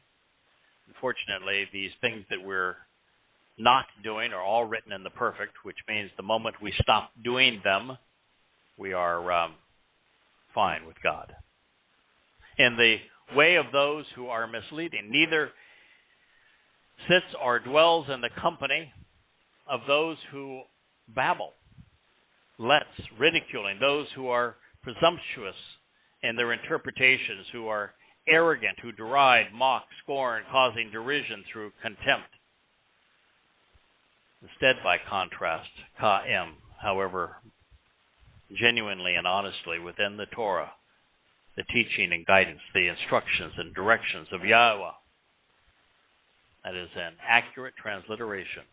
Unfortunately, these things that we're not doing are all written in the perfect, which means the moment we stop doing them, we are fine with God. In the way of those who are misleading, neither sits or dwells in the company of those who babble, ridiculing, those who are presumptuous in their interpretations, who are arrogant, who deride, mock, scorn, causing derision through contempt. Instead, by contrast, Ka'im, however, genuinely and honestly within the Torah, the teaching and guidance, the instructions and directions of Yahweh, that is an accurate transliteration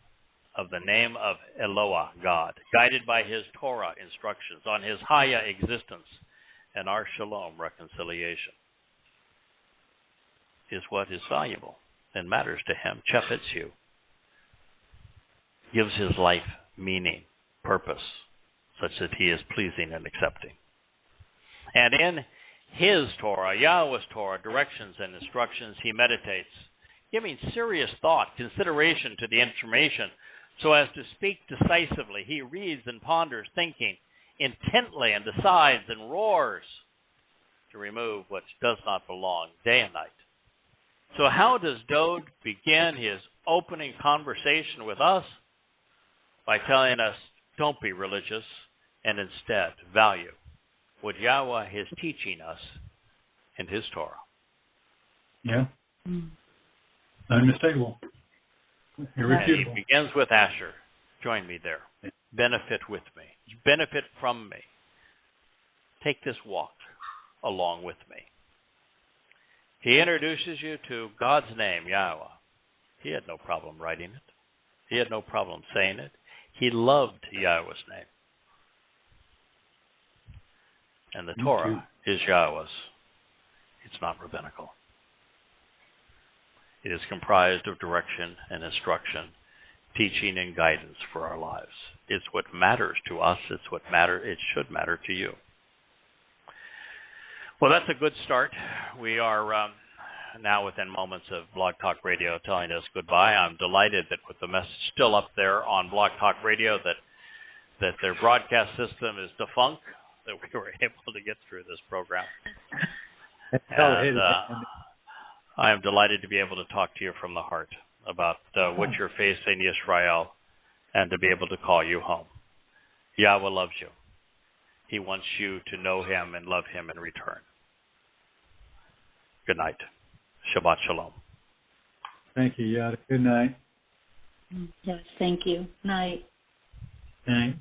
of the name of Eloah, God, guided by his Torah instructions on his Haya existence and our Shalom reconciliation, is what is valuable and matters to him. Chefetzu gives his life meaning, purpose, such that he is pleasing and accepting. And in his Torah, Yahweh's Torah, directions and instructions, he meditates, giving serious thought, consideration to the information, so as to speak decisively. He reads and ponders, thinking intently, and decides and roars to remove what does not belong day and night. So how does Dode begin his opening conversation with us? By telling us, don't be religious, and instead value what Yahweh is teaching us in his Torah. Yeah. Unmistakable. Irrefutable. He begins with Asher. Join me there. Yeah. Benefit with me. Benefit from me. Take this walk along with me. He introduces you to God's name, Yahweh. He had no problem writing it. He had no problem saying it. He loved Yahweh's name. And the Torah is Yahweh's. It's not rabbinical. It is comprised of direction and instruction, teaching and guidance for our lives. It's what matters to us. It should matter to you. Well, that's a good start. We are now within moments of Blog Talk Radio telling us goodbye. I'm delighted that with the message still up there on Blog Talk Radio that their broadcast system is defunct, that we were able to get through this program. And I am delighted to be able to talk to you from the heart about what you're facing, Israel, and to be able to call you home. Yahweh loves you. He wants you to know him and love him in return. Good night. Shabbat Shalom. Thank you, Yada. Good night. Yes, thank you. Night. Night.